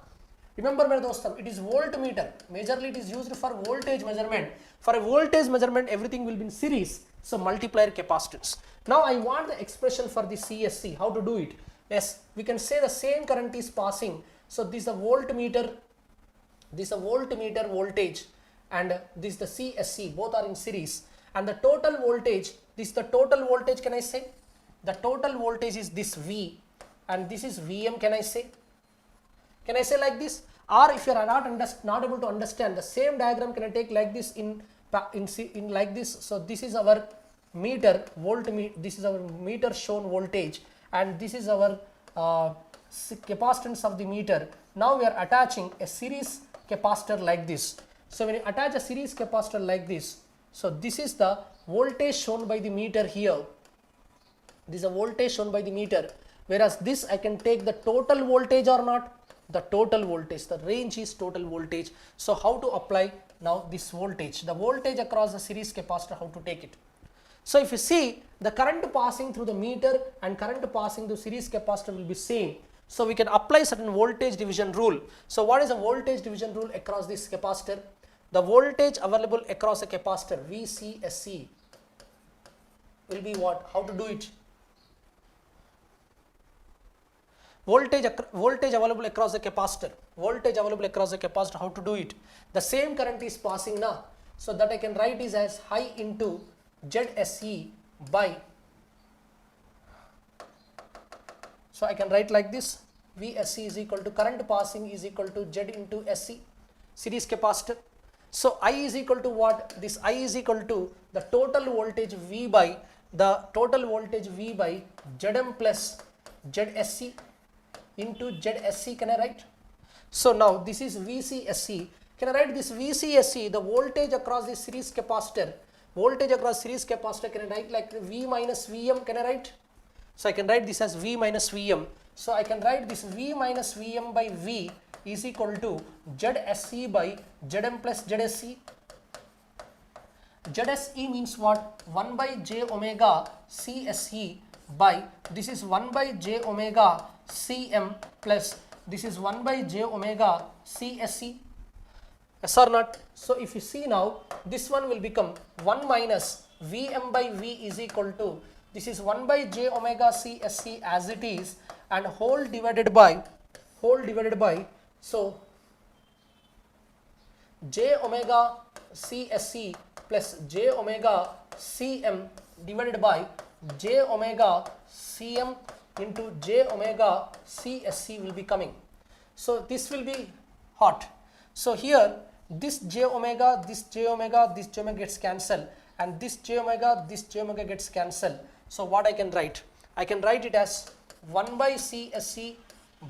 [SPEAKER 1] Remember, my dostam, it is voltmeter. Majorly it is used for voltage measurement. For a voltage measurement, everything will be in series. So multiplier capacitance. Now I want the expression for the CSC. How to do it? Yes, we can say the same current is passing. So this is a voltmeter. This is a voltmeter voltage, and this is the CSC. Both are in series. And the total voltage. This is the total voltage. Can I say? The total voltage is this V, and this is Vm. Can I say? Can I say like this? Or if you are not able to understand, the same diagram can I take like this in like this. So this is our meter, voltmeter. This is our meter shown voltage, and this is our capacitance of the meter. Now we are attaching a series capacitor like this. So when you attach a series capacitor like this, so this is the voltage shown by the meter here. This is a voltage shown by the meter. Whereas this I can take the total voltage or not? The total voltage, the range is total voltage. So how to apply now this voltage? The voltage across the series capacitor, how to take it? So if you see, the current passing through the meter and current passing through series capacitor will be same. So we can apply certain voltage division rule. So what is the voltage division rule across this capacitor? The voltage available across a capacitor, VCSC, will be what? How to do it? Voltage available across the capacitor. How to do it? The same current is passing now. So that I can write is as I into ZSE by. So I can write like this. VSC is equal to current passing is equal to Z into SC, series capacitor. So I is equal to what? This I is equal to the total voltage V by Zm plus ZSC into ZSC. Can I write? So now this is VCSC. Can I write this VCSC, the voltage across the series capacitor? Can I write like V minus Vm? Can I write? So I can write this as V minus Vm. So I can write this V minus Vm by V is equal to ZSC by Zm plus ZSC. ZSE means what? 1 by j omega CSE by, this is 1 by j omega Cm plus this is 1 by j omega CSE. Yes or not? So if you see now, this one will become 1 minus Vm by V is equal to, this is 1 by j omega CSE as it is, and whole divided by, so j omega CSE plus j omega Cm divided by j omega Cm into j omega CSC will be coming. So this will be hot. So here this j omega, this j omega, this j omega gets cancelled, and this j omega gets cancelled. So what I can write? I can write it as 1 by CSC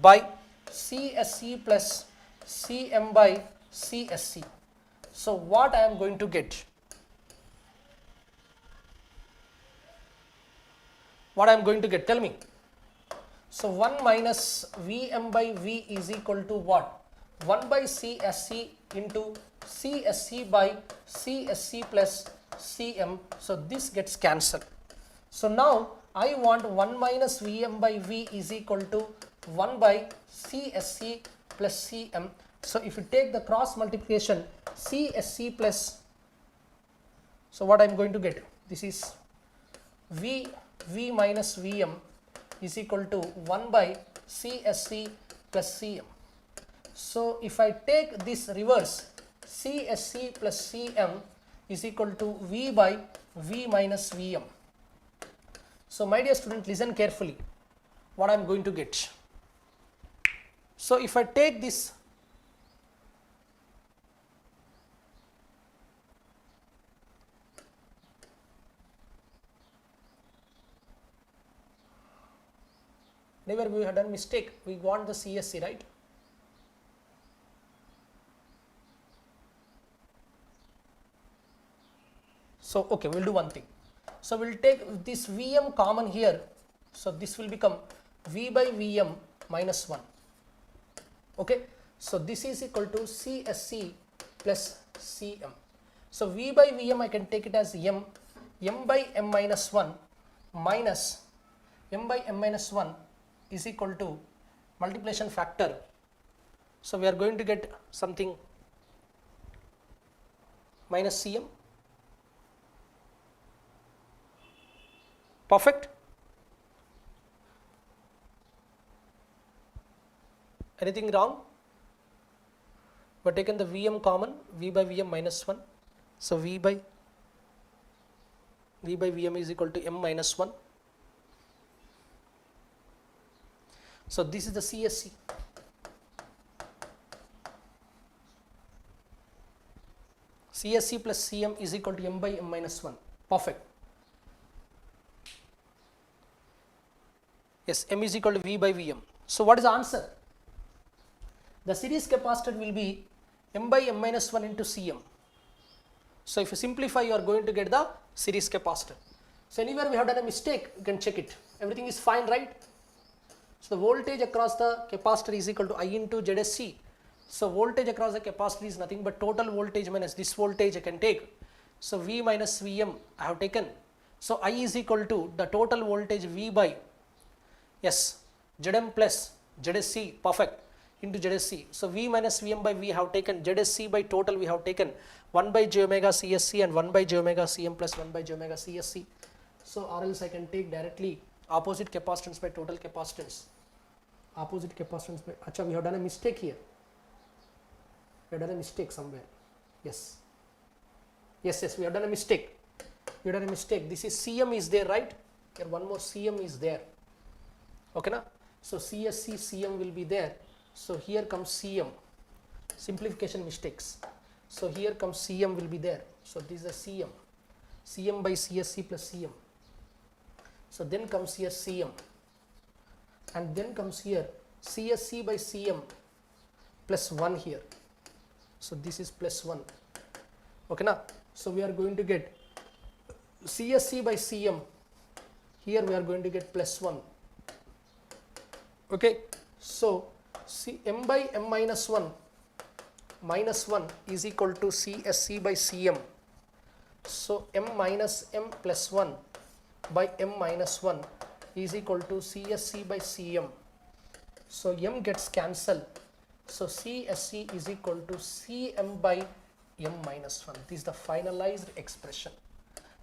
[SPEAKER 1] by CSC plus Cm by CSC. So what I am going to get? What I am going to get? Tell me. So 1 minus Vm by V is equal to what? 1 by CSC into CSC by CSC plus Cm. So this gets cancelled. So now I want 1 minus Vm by V is equal to 1 by CSC plus Cm. So if you take the cross multiplication, CSC plus, so what I am going to get? This is V minus Vm is equal to 1 by CSC plus Cm. So if I take this reverse, CSC plus Cm is equal to V by V minus Vm. So my dear student, listen carefully what I am going to get. So if I take this, never we had done mistake, we want the CSC, right? So okay, we'll do one thing. So we'll take this Vm common here. So this will become V by Vm minus 1. Okay. So this is equal to CSC plus Cm. So V by Vm I can take it as M. M by M minus 1 minus M by M minus 1 is equal to multiplication factor. So we are going to get something minus Cm. Perfect. Anything wrong? We have taken the Vm common, V by Vm minus 1. So V by Vm is equal to M minus 1. So this is the CSC. CSC plus Cm is equal to M by M minus 1. Perfect. Yes, M is equal to V by Vm. So what is the answer? The series capacitor will be M by M minus 1 into Cm. So if you simplify, you are going to get the series capacitor. So anywhere we have done a mistake, you can check it. Everything is fine, right? So the voltage across the capacitor is equal to I into ZSC. So voltage across the capacitor is nothing but total voltage minus this voltage I can take. So V minus Vm I have taken. So I is equal to the total voltage V by, yes, Zm plus ZSC, perfect, into ZSC. So V minus Vm by V have taken, ZSC by total we have taken 1 by j omega CSC and 1 by j omega Cm plus 1 by j omega CSC. So or else I can take directly opposite capacitance by total capacitance. Opposite capacitance by, acha, we have done a mistake here. We have done a mistake somewhere. Yes. Yes, we have done a mistake. We have done a mistake. This is Cm is there, right? Here one more Cm is there. Okay, na? So CSC, Cm will be there. So here comes Cm. Simplification mistakes. So here comes Cm will be there. So this is a Cm. Cm by CSC plus Cm. So then comes here Cm. And then comes here CSC by Cm plus 1 here. So this is plus 1. Okay, na? So we are going to get CSC by Cm. Here we are going to get plus 1. Okay, so M by M minus 1 is equal to CSC by Cm. So M minus M plus 1 by M minus 1 is equal to CSC by Cm. So M gets cancelled. So CSC is equal to Cm by M minus 1. This is the finalized expression.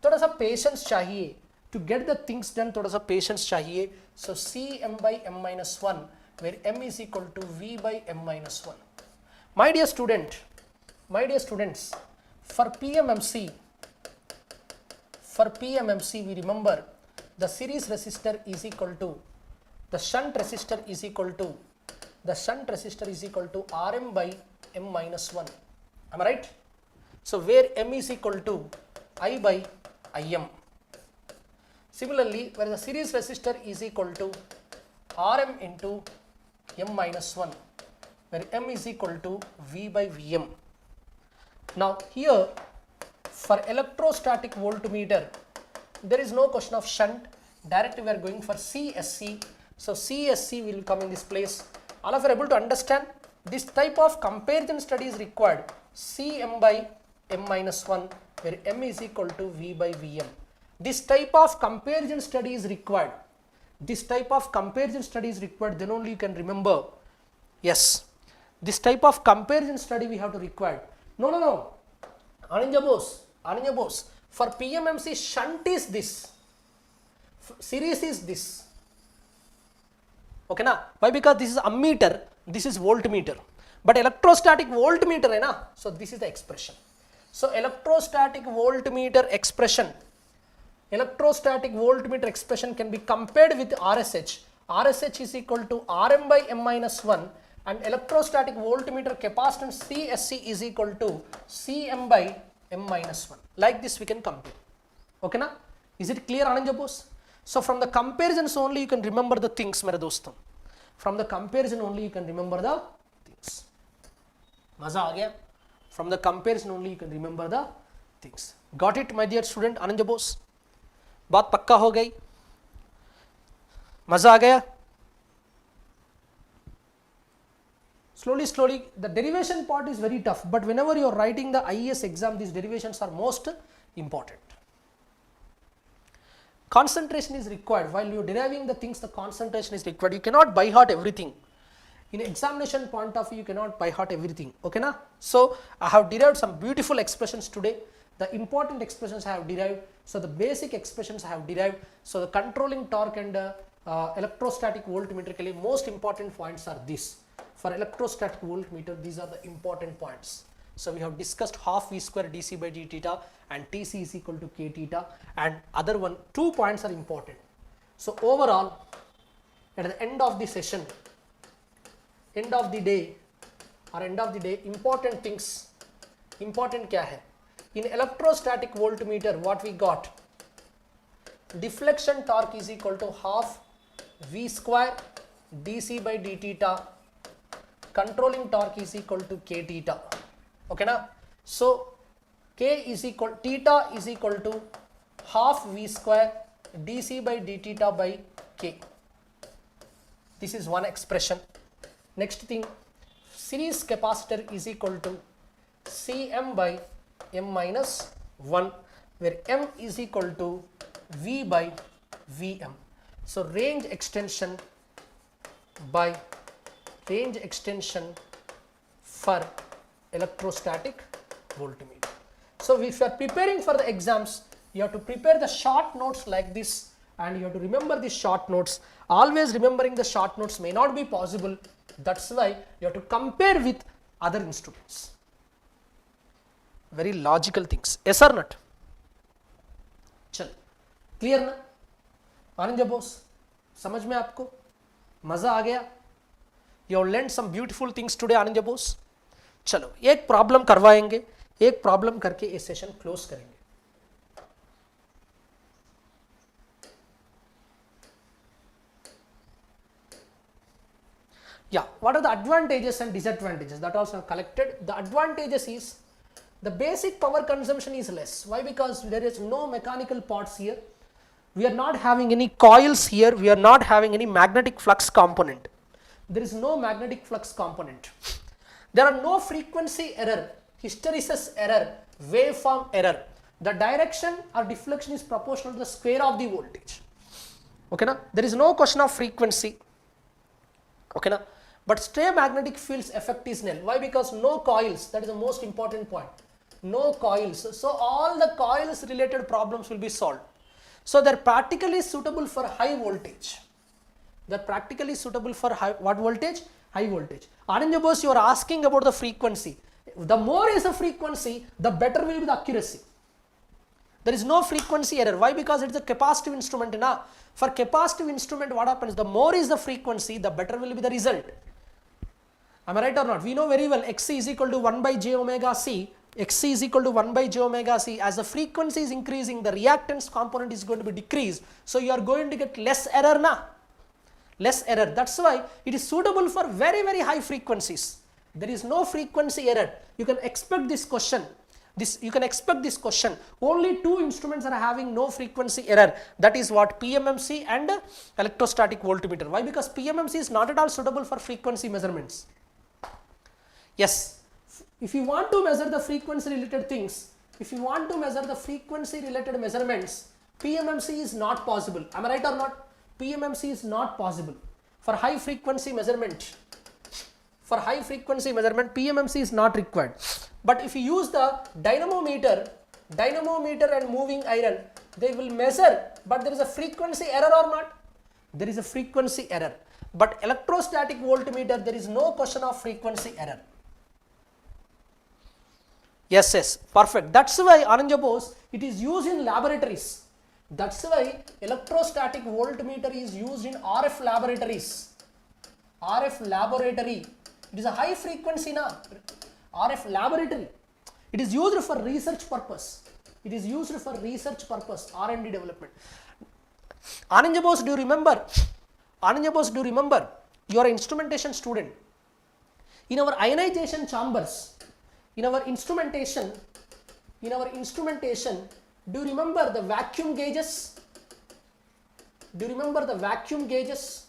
[SPEAKER 1] थोड़ा सा patience चाहिए. To get the things done, थोड़ा सा patience चाहिए. So Cm by M minus 1, where M is equal to V by M minus 1. My dear students, for PMMC, we remember the series resistor is equal to the shunt resistor is equal to Rm by M minus 1. Am I right? So where M is equal to I by Im. Similarly, where the series resistor is equal to Rm into M minus 1, where M is equal to V by Vm. Now here for electrostatic voltmeter, there is no question of shunt. Directly we are going for CSC. So CSC will come in this place. All of you are able to understand this type of comparison study is required. Cm by M minus 1, where M is equal to V by Vm. This type of comparison study is required. Then only you can remember. Yes, this type of comparison study we have to require. No. Ananya Bose. For PMMC, shunt is this. Series is this. Okay na? Why? Because this is ammeter, this is voltmeter. But electrostatic voltmeter hai na? So this is the expression. So electrostatic voltmeter expression can be compared with RSH. RSH is equal to Rm by M minus 1, and electrostatic voltmeter capacitance CSC is equal to Cm by M minus 1. Like this we can compare. Okay na? Is it clear, Ananja Bose? So from the comparisons only you can remember the things, mere doston. From the comparison only you can remember the things. Maza aa gaya? From the comparison only you can remember the things. Got it, my dear student Ananja Bose? बात पक्का हो गई? मजा आ गया? Slowly, the derivation part is very tough, but whenever you are writing the IES exam, these derivations are most important. Concentration is required. While you are deriving the things, the concentration is required. You cannot by heart everything. In examination point of view, you cannot by heart everything. Okay na? So I have derived some beautiful expressions today. The important expressions I have derived. So the basic expressions I have derived. So the controlling torque and electrostatic voltmeter के लिए most important points are this. For electrostatic voltmeter, these are the important points. So we have discussed half V square dC by d theta and Tc is equal to k theta, and other one, 2 points are important. So overall, at the end of the session, end of the day, important things, important क्या है? In electrostatic voltmeter, what we got? Deflection torque is equal to half V square dC by d theta. Controlling torque is equal to k theta. Okay na? So theta is equal to half V square dC by d theta by k. This is one expression. Next thing, series capacitor is equal to Cm by M minus 1, where M is equal to V by Vm. So range extension for electrostatic voltmeter. So if you are preparing for the exams, you have to prepare the short notes like this, and you have to remember these short notes. Always remembering the short notes may not be possible. That's why you have to compare with other instruments. Very logical things. Yes or not? चल, clear ना? आनंद बोस, समझ में आपको? मजा आ गया? You have learned some beautiful things today, आनंद बोस. चलो, एक problem करवाएंगे, एक प्रॉब्लम करके ये सेशन क्लोज करेंगे. Yeah, what are the advantages and disadvantages? That also collected. The advantages is the basic power consumption is less. Why? Because there is no mechanical parts here. We are not having any coils here. We are not having any magnetic flux component. There is no magnetic flux component. There are no frequency error, hysteresis error, waveform error. The direction or deflection is proportional to the square of the voltage. Okay na? There is no question of frequency. Okay na? But stray magnetic fields effect is nil. Why? Because no coils. That is the most important point. No coils. So all the coils related problems will be solved. So they are practically suitable for high voltage. They are practically suitable for high, what voltage? High voltage. Anand Bose, you are asking about the frequency. The more is the frequency, the better will be the accuracy. There is no frequency error. Why? Because it is a capacitive instrument. Na? For capacitive instrument, what happens? The more is the frequency, the better will be the result. Am I right or not? We know very well Xc is equal to 1 by j omega c. Xc is equal to 1 by j omega c. As the frequency is increasing, the reactance component is going to be decreased. So you are going to get less error. Na? Less error. That's why it is suitable for very, very high frequencies. There is no frequency error. You can expect this question. You can expect this question. Only two instruments are having no frequency error. That is what? PMMC and electrostatic voltmeter. Why? Because PMMC is not at all suitable for frequency measurements. Yes. If you want to measure the frequency related things, if you want to measure the frequency related measurements, PMMC is not possible. Am I right or not? PMMC is not possible. For high frequency measurement, PMMC is not required. But if you use the dynamometer and moving iron, they will measure, but there is a frequency error or not? There is a frequency error. But electrostatic voltmeter, there is no question of frequency error. Yes, perfect. That's why, Ananja Bose, it is used in laboratories. That's why electrostatic voltmeter is used in RF laboratories. RF laboratory. It is a high frequency na. RF laboratory. It is used for research purpose. It is used for research purpose, R&D development. Ananja Bose, do you remember? Ananja Bose, do you remember? You are an instrumentation student. In our ionization chambers, in our instrumentation, do you remember the vacuum gauges? Do you remember the vacuum gauges?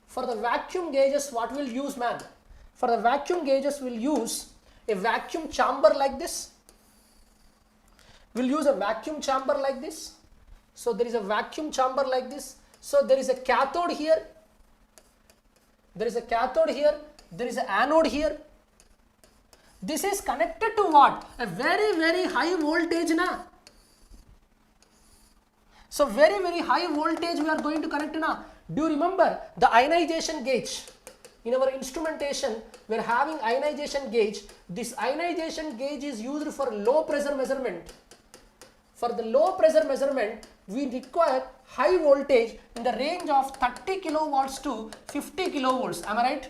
[SPEAKER 1] For the vacuum gauges, what will use, man? For the vacuum gauges, we'll use a vacuum chamber like this. We'll use a vacuum chamber like this. So there is a vacuum chamber like this. So there is a cathode here. There is a cathode here. There is an anode here. This is connected to what? A very, very high voltage na. So very, very high voltage we are going to connect na. Do you remember the ionization gauge? In our instrumentation, we are having ionization gauge. This ionization gauge is used for low pressure measurement. For the low pressure measurement, we require high voltage in the range of 30 kilowatts to 50 kilovolts. Am I right?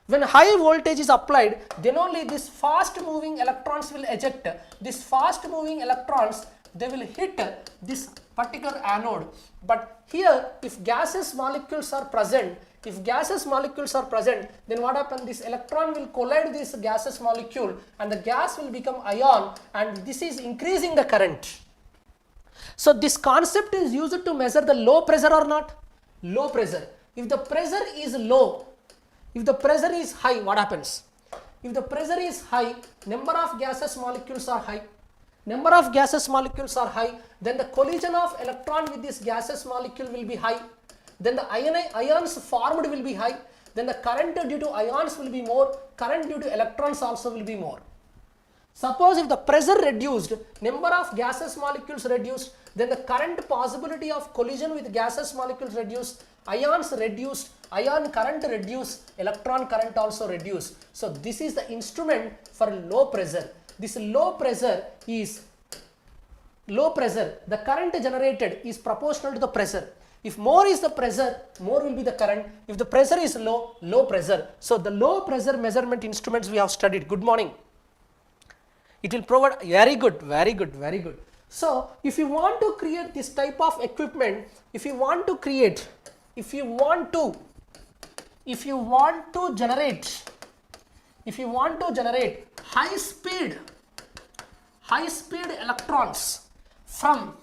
[SPEAKER 1] When high voltage is applied, then only these fast moving electrons will eject. These fast moving electrons, they will hit this particular anode. But here, if gaseous molecules are present, then what happens? This electron will collide this gaseous molecule and the gas will become ion, and this is increasing the current. So this concept is used to measure the low pressure or not? Low pressure. If the pressure is low, if the pressure is high, what happens? If the pressure is high, number of gaseous molecules are high. Number of gaseous molecules are high, then the collision of electron with this gaseous molecule will be high. Then the ions formed will be high. Then the current due to ions will be more. Current due to electrons also will be more. Suppose if the pressure reduced, number of gaseous molecules reduced, then the current possibility of collision with gaseous molecules reduced, ions reduced, ion current reduced, electron current also reduced. So this is the instrument for low pressure. This low pressure, the current generated is proportional to the pressure. If more is the pressure, more will be the current. If the pressure is low, low pressure. So the low pressure measurement instruments we have studied. Good morning. It will provide very good. So if you want to create this type of equipment, if you want to generate high speed electrons from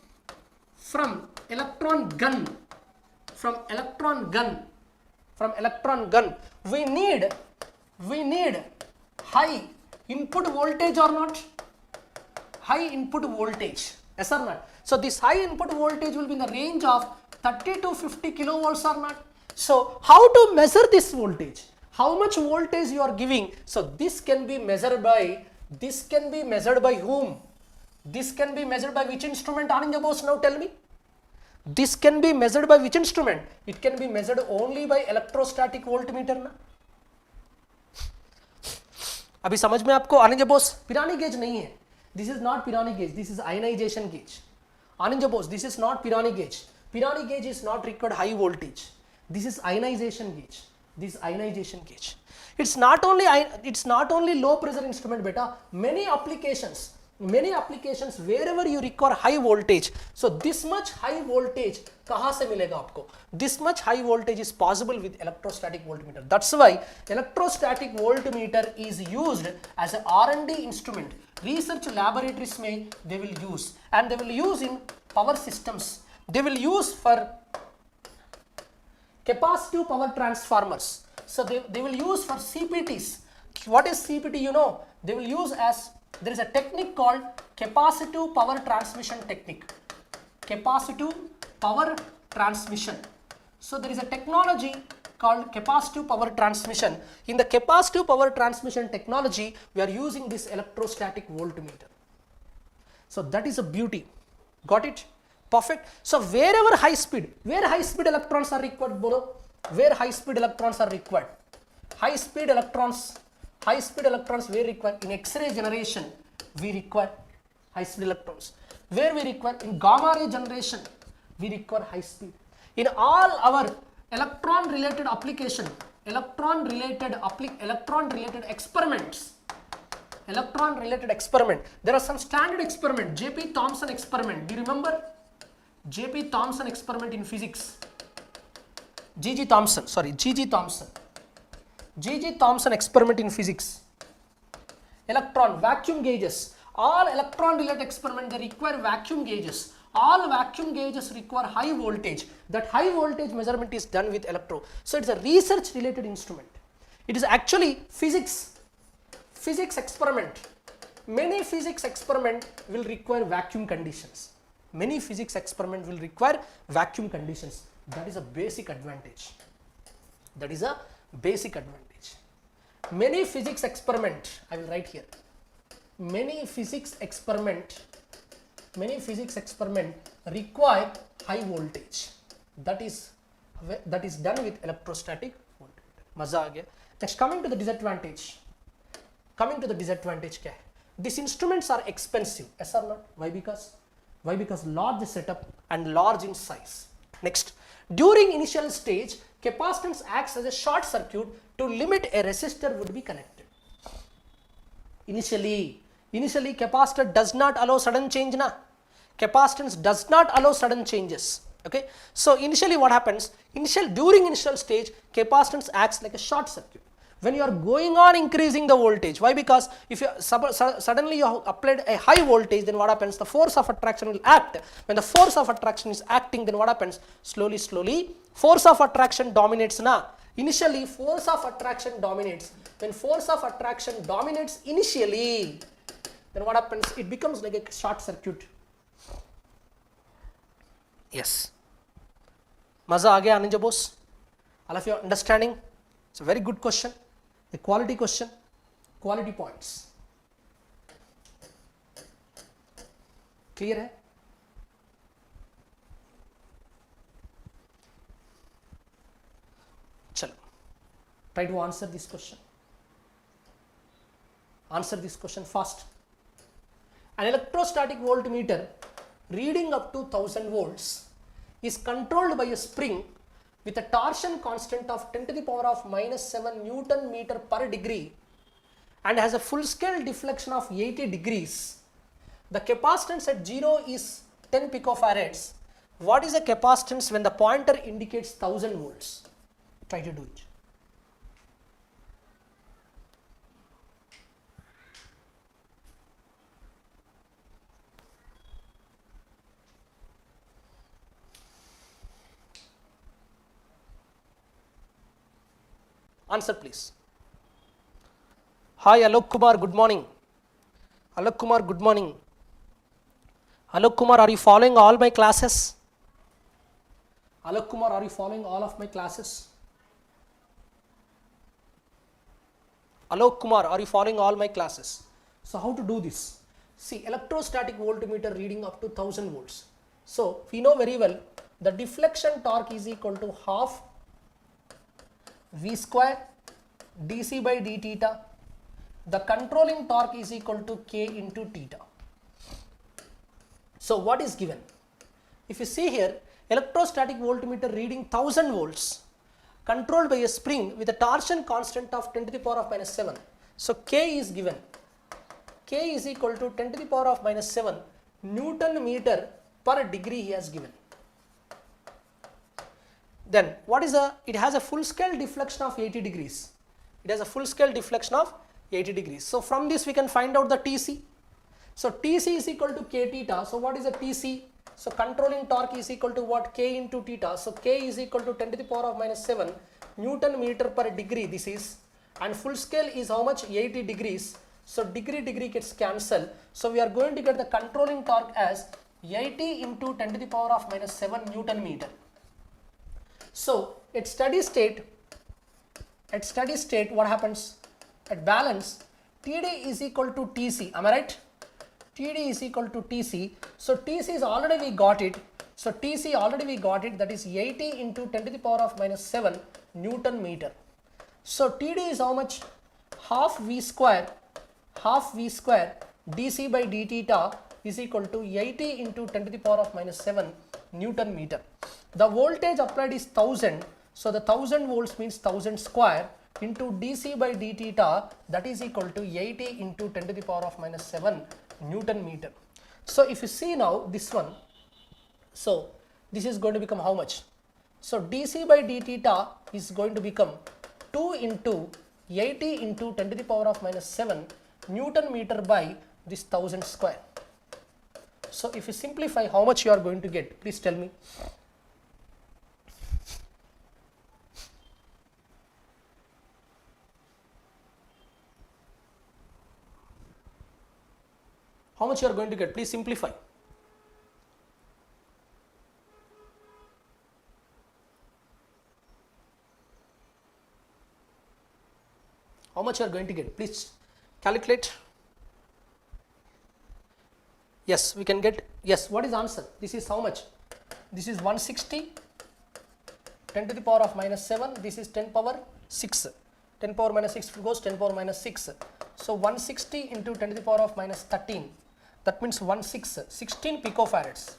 [SPEAKER 1] electron gun, we need high input voltage or not? High input voltage, yes or not? So this high input voltage will be in the range of 30 to 50 kilovolts or not? So how to measure this voltage? How much voltage you are giving? So this can be measured by whom? This can be measured by which instrument, Ananja Bose? Now tell me. This can be measured by which instrument? It can be measured only by electrostatic voltmeter ना? अभी समझ में आपको? आनंद Bose Pirani gauge नहीं है. This is not Pirani gauge, this is ionization gauge. Ananja Bose, this is not Pirani gauge. Pirani gauge is not required high voltage. This is ionization gauge. This is ionization gauge. It's not only low pressure instrument beta. Many applications wherever you require high voltage. So this much high voltage kahan se milega aapko? This much high voltage is possible with electrostatic voltmeter. That's why electrostatic voltmeter is used as a R&D instrument. Research laboratories may they will use, and they will use in power systems. They will use for capacitive power transformers. So they will use for CPTs. What is CPT? You know, they will use as, there is a technique called capacitive power transmission technique. Capacitive power transmission. So there is a technology called capacitive power transmission. In the capacitive power transmission technology, we are using this electrostatic voltmeter. So that is a beauty. Got it? Perfect. So wherever high speed, where high speed electrons are required, Bolo? Where high speed electrons are required? High speed electrons where required? In X-ray generation, we require high speed electrons. Where we require? In gamma ray generation, we require high speed. In all our electron related application, electron related experiments, there are some standard experiment, J.P. Thomson experiment. Do you remember? J.P. Thomson experiment in physics. G.G. Thomson experiment in physics. Electron, vacuum gauges. All electron related experiment, they require vacuum gauges. All vacuum gauges require high voltage. That high voltage measurement is done with electro. So it's a research related instrument. It is actually physics experiment. Many physics experiment will require vacuum conditions. Many physics experiment will require vacuum conditions. That is a basic advantage. Many physics experiment, I will write here. Many physics experiment require high voltage. That is done with electrostatic voltmeter. Maza aa gaya. Next, coming to the disadvantage. Kya hai? These instruments are expensive. Yes or not? Why? Because large setup and large in size. Next, during initial stage, capacitance acts as a short circuit to limit a resistor would be connected. Initially capacitor does not allow sudden change. Capacitance does not allow sudden changes. Okay. So initially what happens? During initial stage, capacitance acts like a short circuit. When you are going on increasing the voltage, why? Because if you suddenly you have applied a high voltage, then what happens? The force of attraction will act. When the force of attraction is acting, then what happens? Slowly, force of attraction dominates. Initially, force of attraction dominates. When force of attraction dominates initially, then what happens? It becomes like a short circuit. Yes. Maza aa gaya Ananja Bose? All of you understanding? It's a very good question. A quality question, quality points. Clear hai? Chalo. Try to answer this question. Answer this question fast. An electrostatic voltmeter reading up to 1000 volts is controlled by a spring with a torsion constant of 10 to the power of -7 Newton meter per degree and has a full scale deflection of 80 degrees. The capacitance at 0 is 10 picofarads. What is the capacitance when the pointer indicates 1000 volts? Try to do it. Answer please. Hi Alok Kumar, good morning. Alok Kumar, good morning. Alok Kumar, are you following all my classes? Alok Kumar, are you following all of my classes? Alok Kumar, are you following all my classes? So how to do this? See, electrostatic voltmeter reading up to 1000 volts. So we know very well the deflection torque is equal to half V square dc by d theta. The controlling torque is equal to K into theta. So what is given? If you see here, electrostatic voltmeter reading 1000 volts controlled by a spring with a torsion constant of 10 to the power of minus 7. So K is given. K is equal to 10 to the power of minus 7 Newton meter per degree he has given. Then what is it has a full scale deflection of 80 degrees. It has a full scale deflection of 80 degrees. So from this we can find out the TC. So TC is equal to K theta. So what is the TC? So controlling torque is equal to what? K into theta. So K is equal to 10 to the power of minus 7 Newton meter per degree this is, and full scale is how much? 80 degrees. So degree gets cancelled. So we are going to get the controlling torque as 80 into 10 to the power of minus 7 Newton meter. So at steady state what happens? At balance, TD is equal to TC, am I right? TD is equal to TC. So TC is already we got it. So TC already we got it, that is 80 into 10 to the power of minus 7 Newton meter. So TD is how much? Half V square dC by d theta is equal to 80 into 10 to the power of minus 7 Newton meter. The voltage applied is 1000. So the 1000 volts means 1000 square into dC by d theta, that is equal to 80 into 10 to the power of minus 7 Newton meter. So if you see now this one, so this is going to become how much? So dC by d theta is going to become 2 into 80 into 10 to the power of minus 7 Newton meter by this 1000 square. So if you simplify, how much you are going to get? Please tell me. How much you are going to get? Please simplify. How much you are going to get? Please calculate. Yes, we can get. Yes, what is the answer? This is how much? This is 160, 10 to the power of minus 7. This is 10 power 6. 10 power minus 6 goes 10 power minus 6. So 160 into 10 to the power of minus 13. That means 16 picofarads.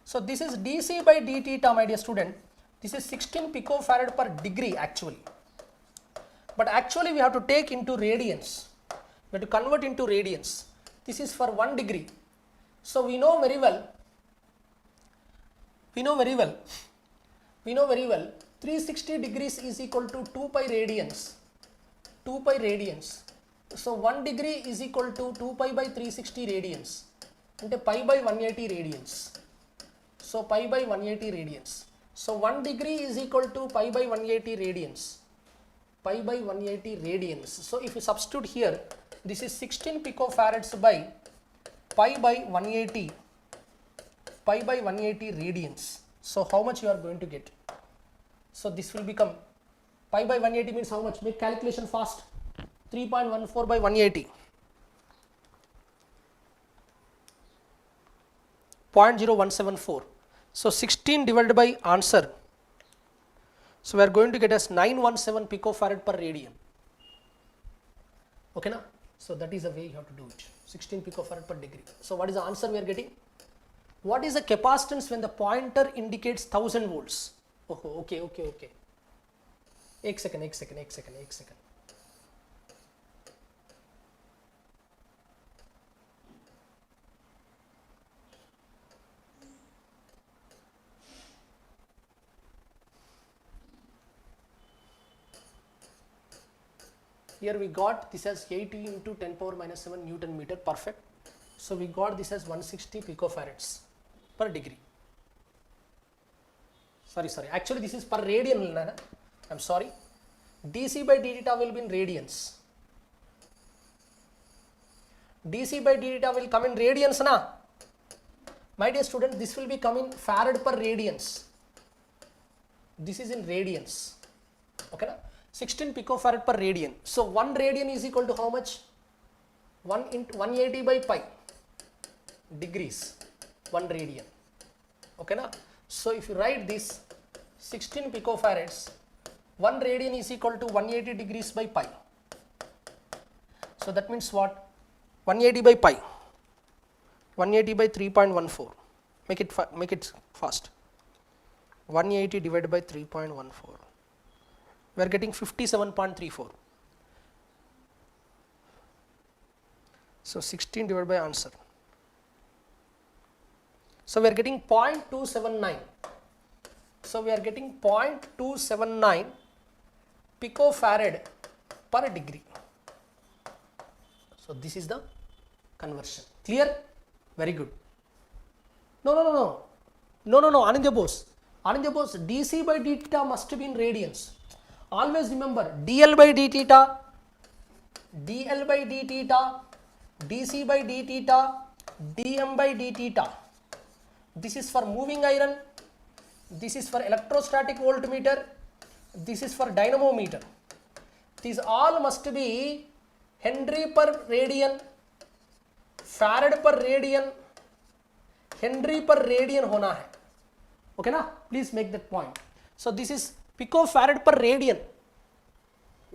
[SPEAKER 1] So this is dC by d theta, my dear student. This is 16 picofarad per degree actually. But actually we have to take into radians. We have to convert into radians. This is for 1 degree. So we know very well 360 degrees is equal to 2 pi radians. 2 pi radians. So 1 degree is equal to 2 pi by 360 radians. And pi by 180 radians. So pi by 180 radians. So 1 degree is equal to pi by 180 radians. Pi by 180 radians. So if you substitute here, this is 16 picofarads by pi by 180 radians. So how much you are going to get? So this will become pi by 180 means how much? Make calculation fast. 3.14 by 180. 0.0174. So 16 divided by answer. So we are going to get as 917 picofarad per radian. Okay na? So that is the way you have to do it. 16 picofarad per degree. So what is the answer we are getting? What is the capacitance when the pointer indicates 1000 volts? Oh, okay. 1 second. Here we got this as 80 into 10 power minus 7 Newton meter, perfect. So we got this as 160 picofarads per degree. Sorry, actually this is per radian. I'm sorry. dC by d theta will be in radians. dC by d theta will come in radians na? My dear student, this will be coming farad per radians. This is in radians. Okay na? 16 picofarad per radian. So 1 radian is equal to how much? 1 into 180 by pi degrees. 1 radian. Okay na? So if you write this 16 picofarads, 1 radian is equal to 180 degrees by pi. So that means what? 180 by pi 180 by 3.14. Make it fast. 180 divided by 3.14. We are getting 57.34. So 16 divided by answer. So we are getting 0.279. So we are getting 0.279 picofarad per degree. So this is the conversion. Clear? Very good. No, Anindya Bose, dc by d theta must be in radians. Always remember, dl by d theta, dl by d theta, dc by d theta, dm by d theta. This is for moving iron, this is for electrostatic voltmeter, this is for dynamometer. These all must be Henry per radian, Farad per radian, Henry per radian hona hai. Okay na? Please make that point. So this is picofarad per radian.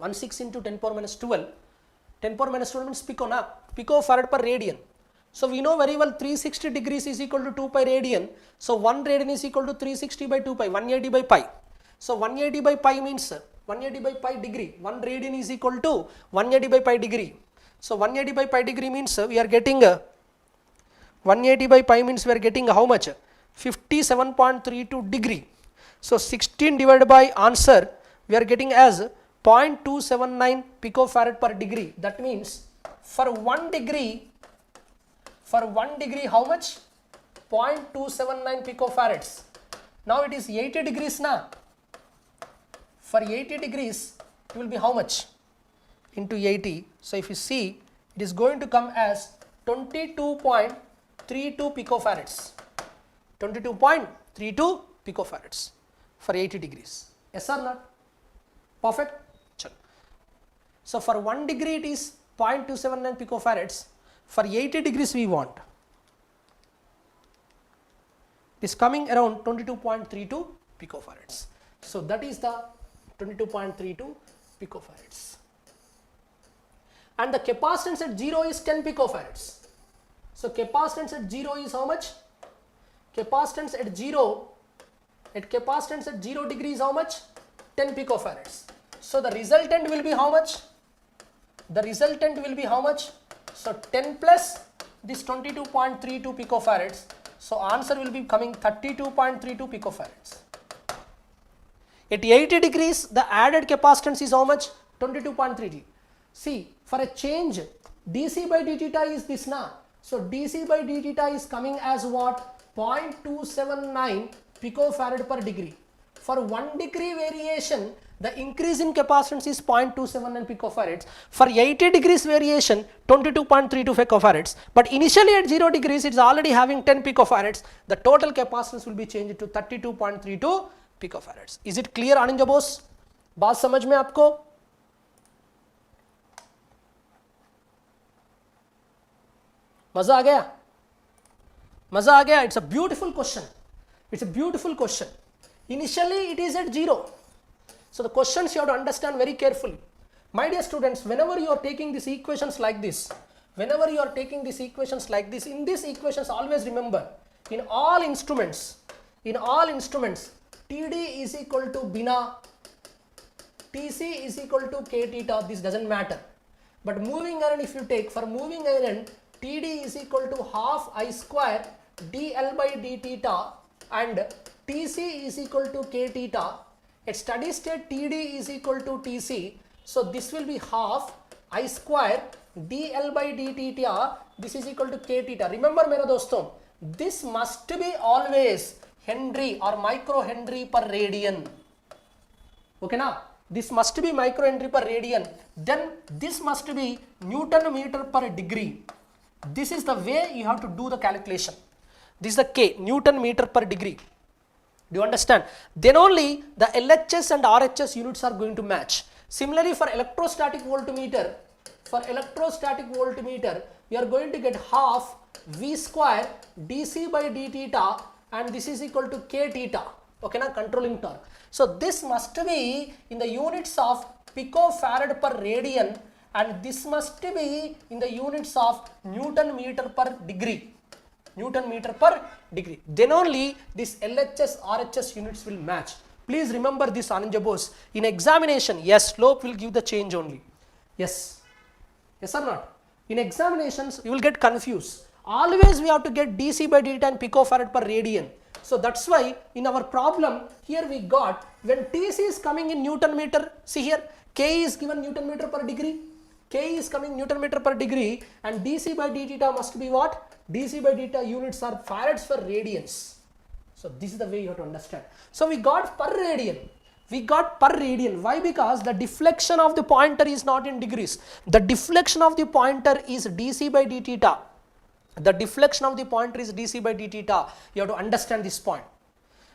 [SPEAKER 1] 16 into 10 power minus 12. 10 power minus 12 means pico na? Picofarad per radian. So we know very well 360 degrees is equal to 2 pi radian. So 1 radian is equal to 360 by 2 pi, 180 by pi. So 180 by pi means 180 by pi degree. 1 radian is equal to 180 by pi degree. So 180 by pi degree means we are getting 180 by pi means we are getting how much? 57.32 degree. So 16 divided by answer we are getting as 0.279 picofarad per degree. That means for 1 degree how much? 0.279 picofarads. Now it is 80 degrees na. For 80 degrees it will be how much? Into 80. So if you see, it is going to come as 22.32 picofarads. 22.32 picofarads for 80 degrees. Yes or not? Perfect? So for 1 degree it is 0.279 picofarads. For 80 degrees we want. It is coming around 22.32 picofarads. So that is the 22.32 picofarads. And the capacitance at 0 is 10 picofarads. So capacitance at 0 is how much? Capacitance at 0 degree is how much? 10 picofarads. So the resultant will be how much? The resultant will be how much? So 10 plus this 22.32 picofarads. So answer will be coming 32.32 picofarads. At 80 degrees the added capacitance is how much? 22.32. See, for a change dc by d theta is this na. So dc by d theta is coming as what? 0.279 picofarad per degree. For 1 degree variation the increase in capacitance is 0.279 picofarads. For 80 degrees variation 22.32 picofarads. But initially at 0 degrees it is already having 10 picofarads. The total capacitance will be changed to 32.32 picofarads. Is it clear Anindya Bose? बात समझ में आपको? मजा आ गया? मजा आ गया? It's a beautiful question. It's a beautiful question. Initially it is at 0. So the questions you have to understand very carefully. My dear students, whenever you are taking these equations like this, in these equations always remember, in all instruments, TD is equal to bina, TC is equal to K theta, this doesn't matter. But moving iron if you take, for moving iron, TD is equal to half I square dl by d theta and TC is equal to K theta. At steady state TD is equal to TC. So this will be half I square dl by d theta. This is equal to K theta. Remember मेरे दोस्तों, this must be always Henry or micro Henry per radian. Okay na? This must be micro Henry per radian. Then this must be Newton meter per degree. This is the way you have to do the calculation. This is the K, Newton meter per degree. Do you understand? Then only the LHS and RHS units are going to match. Similarly for electrostatic voltmeter, we are going to get half V square dc by d theta and this is equal to K theta. Okay na, controlling torque. So this must be in the units of picofarad per radian and this must be in the units of Newton meter per degree. Newton meter per degree. Then only this LHS, RHS units will match. Please remember this, Ananja Bose. In examination, yes, slope will give the change only. Yes. Yes or not? In examinations, you will get confused. Always we have to get dc by dt and picofarad per radian. So that's why in our problem here we got, when TC is coming in Newton meter, see here, K is given Newton meter per degree, K is coming Newton meter per degree, and dc by d theta must be what? Dc by theta units are farads per radians. So this is the way you have to understand. So we got per radian. We got per radian. Why? Because the deflection of the pointer is not in degrees. The deflection of the pointer is dc by d theta. The deflection of the pointer is dc by d theta. You have to understand this point.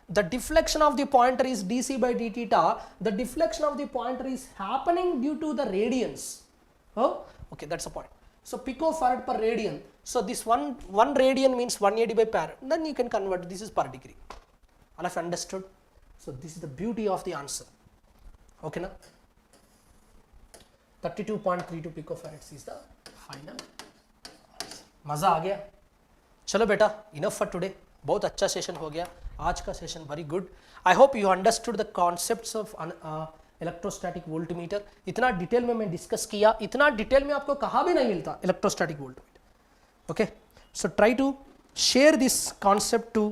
[SPEAKER 1] The deflection of the pointer is dc by d theta. The deflection of the pointer is happening due to the radians. Oh, okay, that's the point. So picofarad per radian. So this one radian means 180 by par. Then you can convert. This is per degree. All of you understood? So this is the beauty of the answer. Okay, na? 32.32 picofarads is the final. मजा आ गया? चलो बेटा, enough for today. बहुत अच्छा session हो गया. आज का session very good. I hope you understood the concepts of electrostatic voltmeter. इतना डिटेल में मैं डिस्कस किया, इतना डिटेल में आपको कहाँ भी नहीं मिलता electrostatic voltmeter. Okay, so try to share this concept to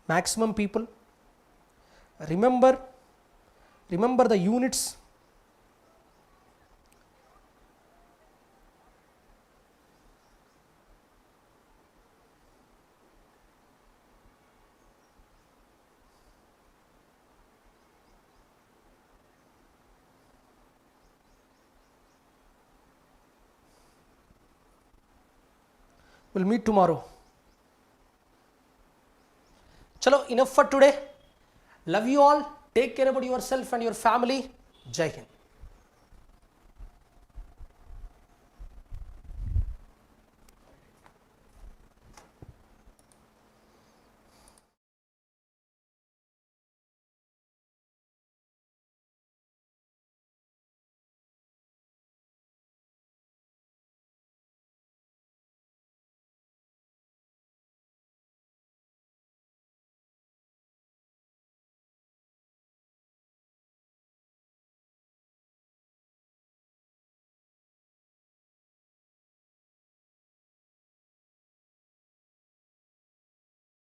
[SPEAKER 1] maximum people. remember the units. We'll meet tomorrow. Chalo, enough for today. Love you all. Take care about yourself and your family. Jai Hind.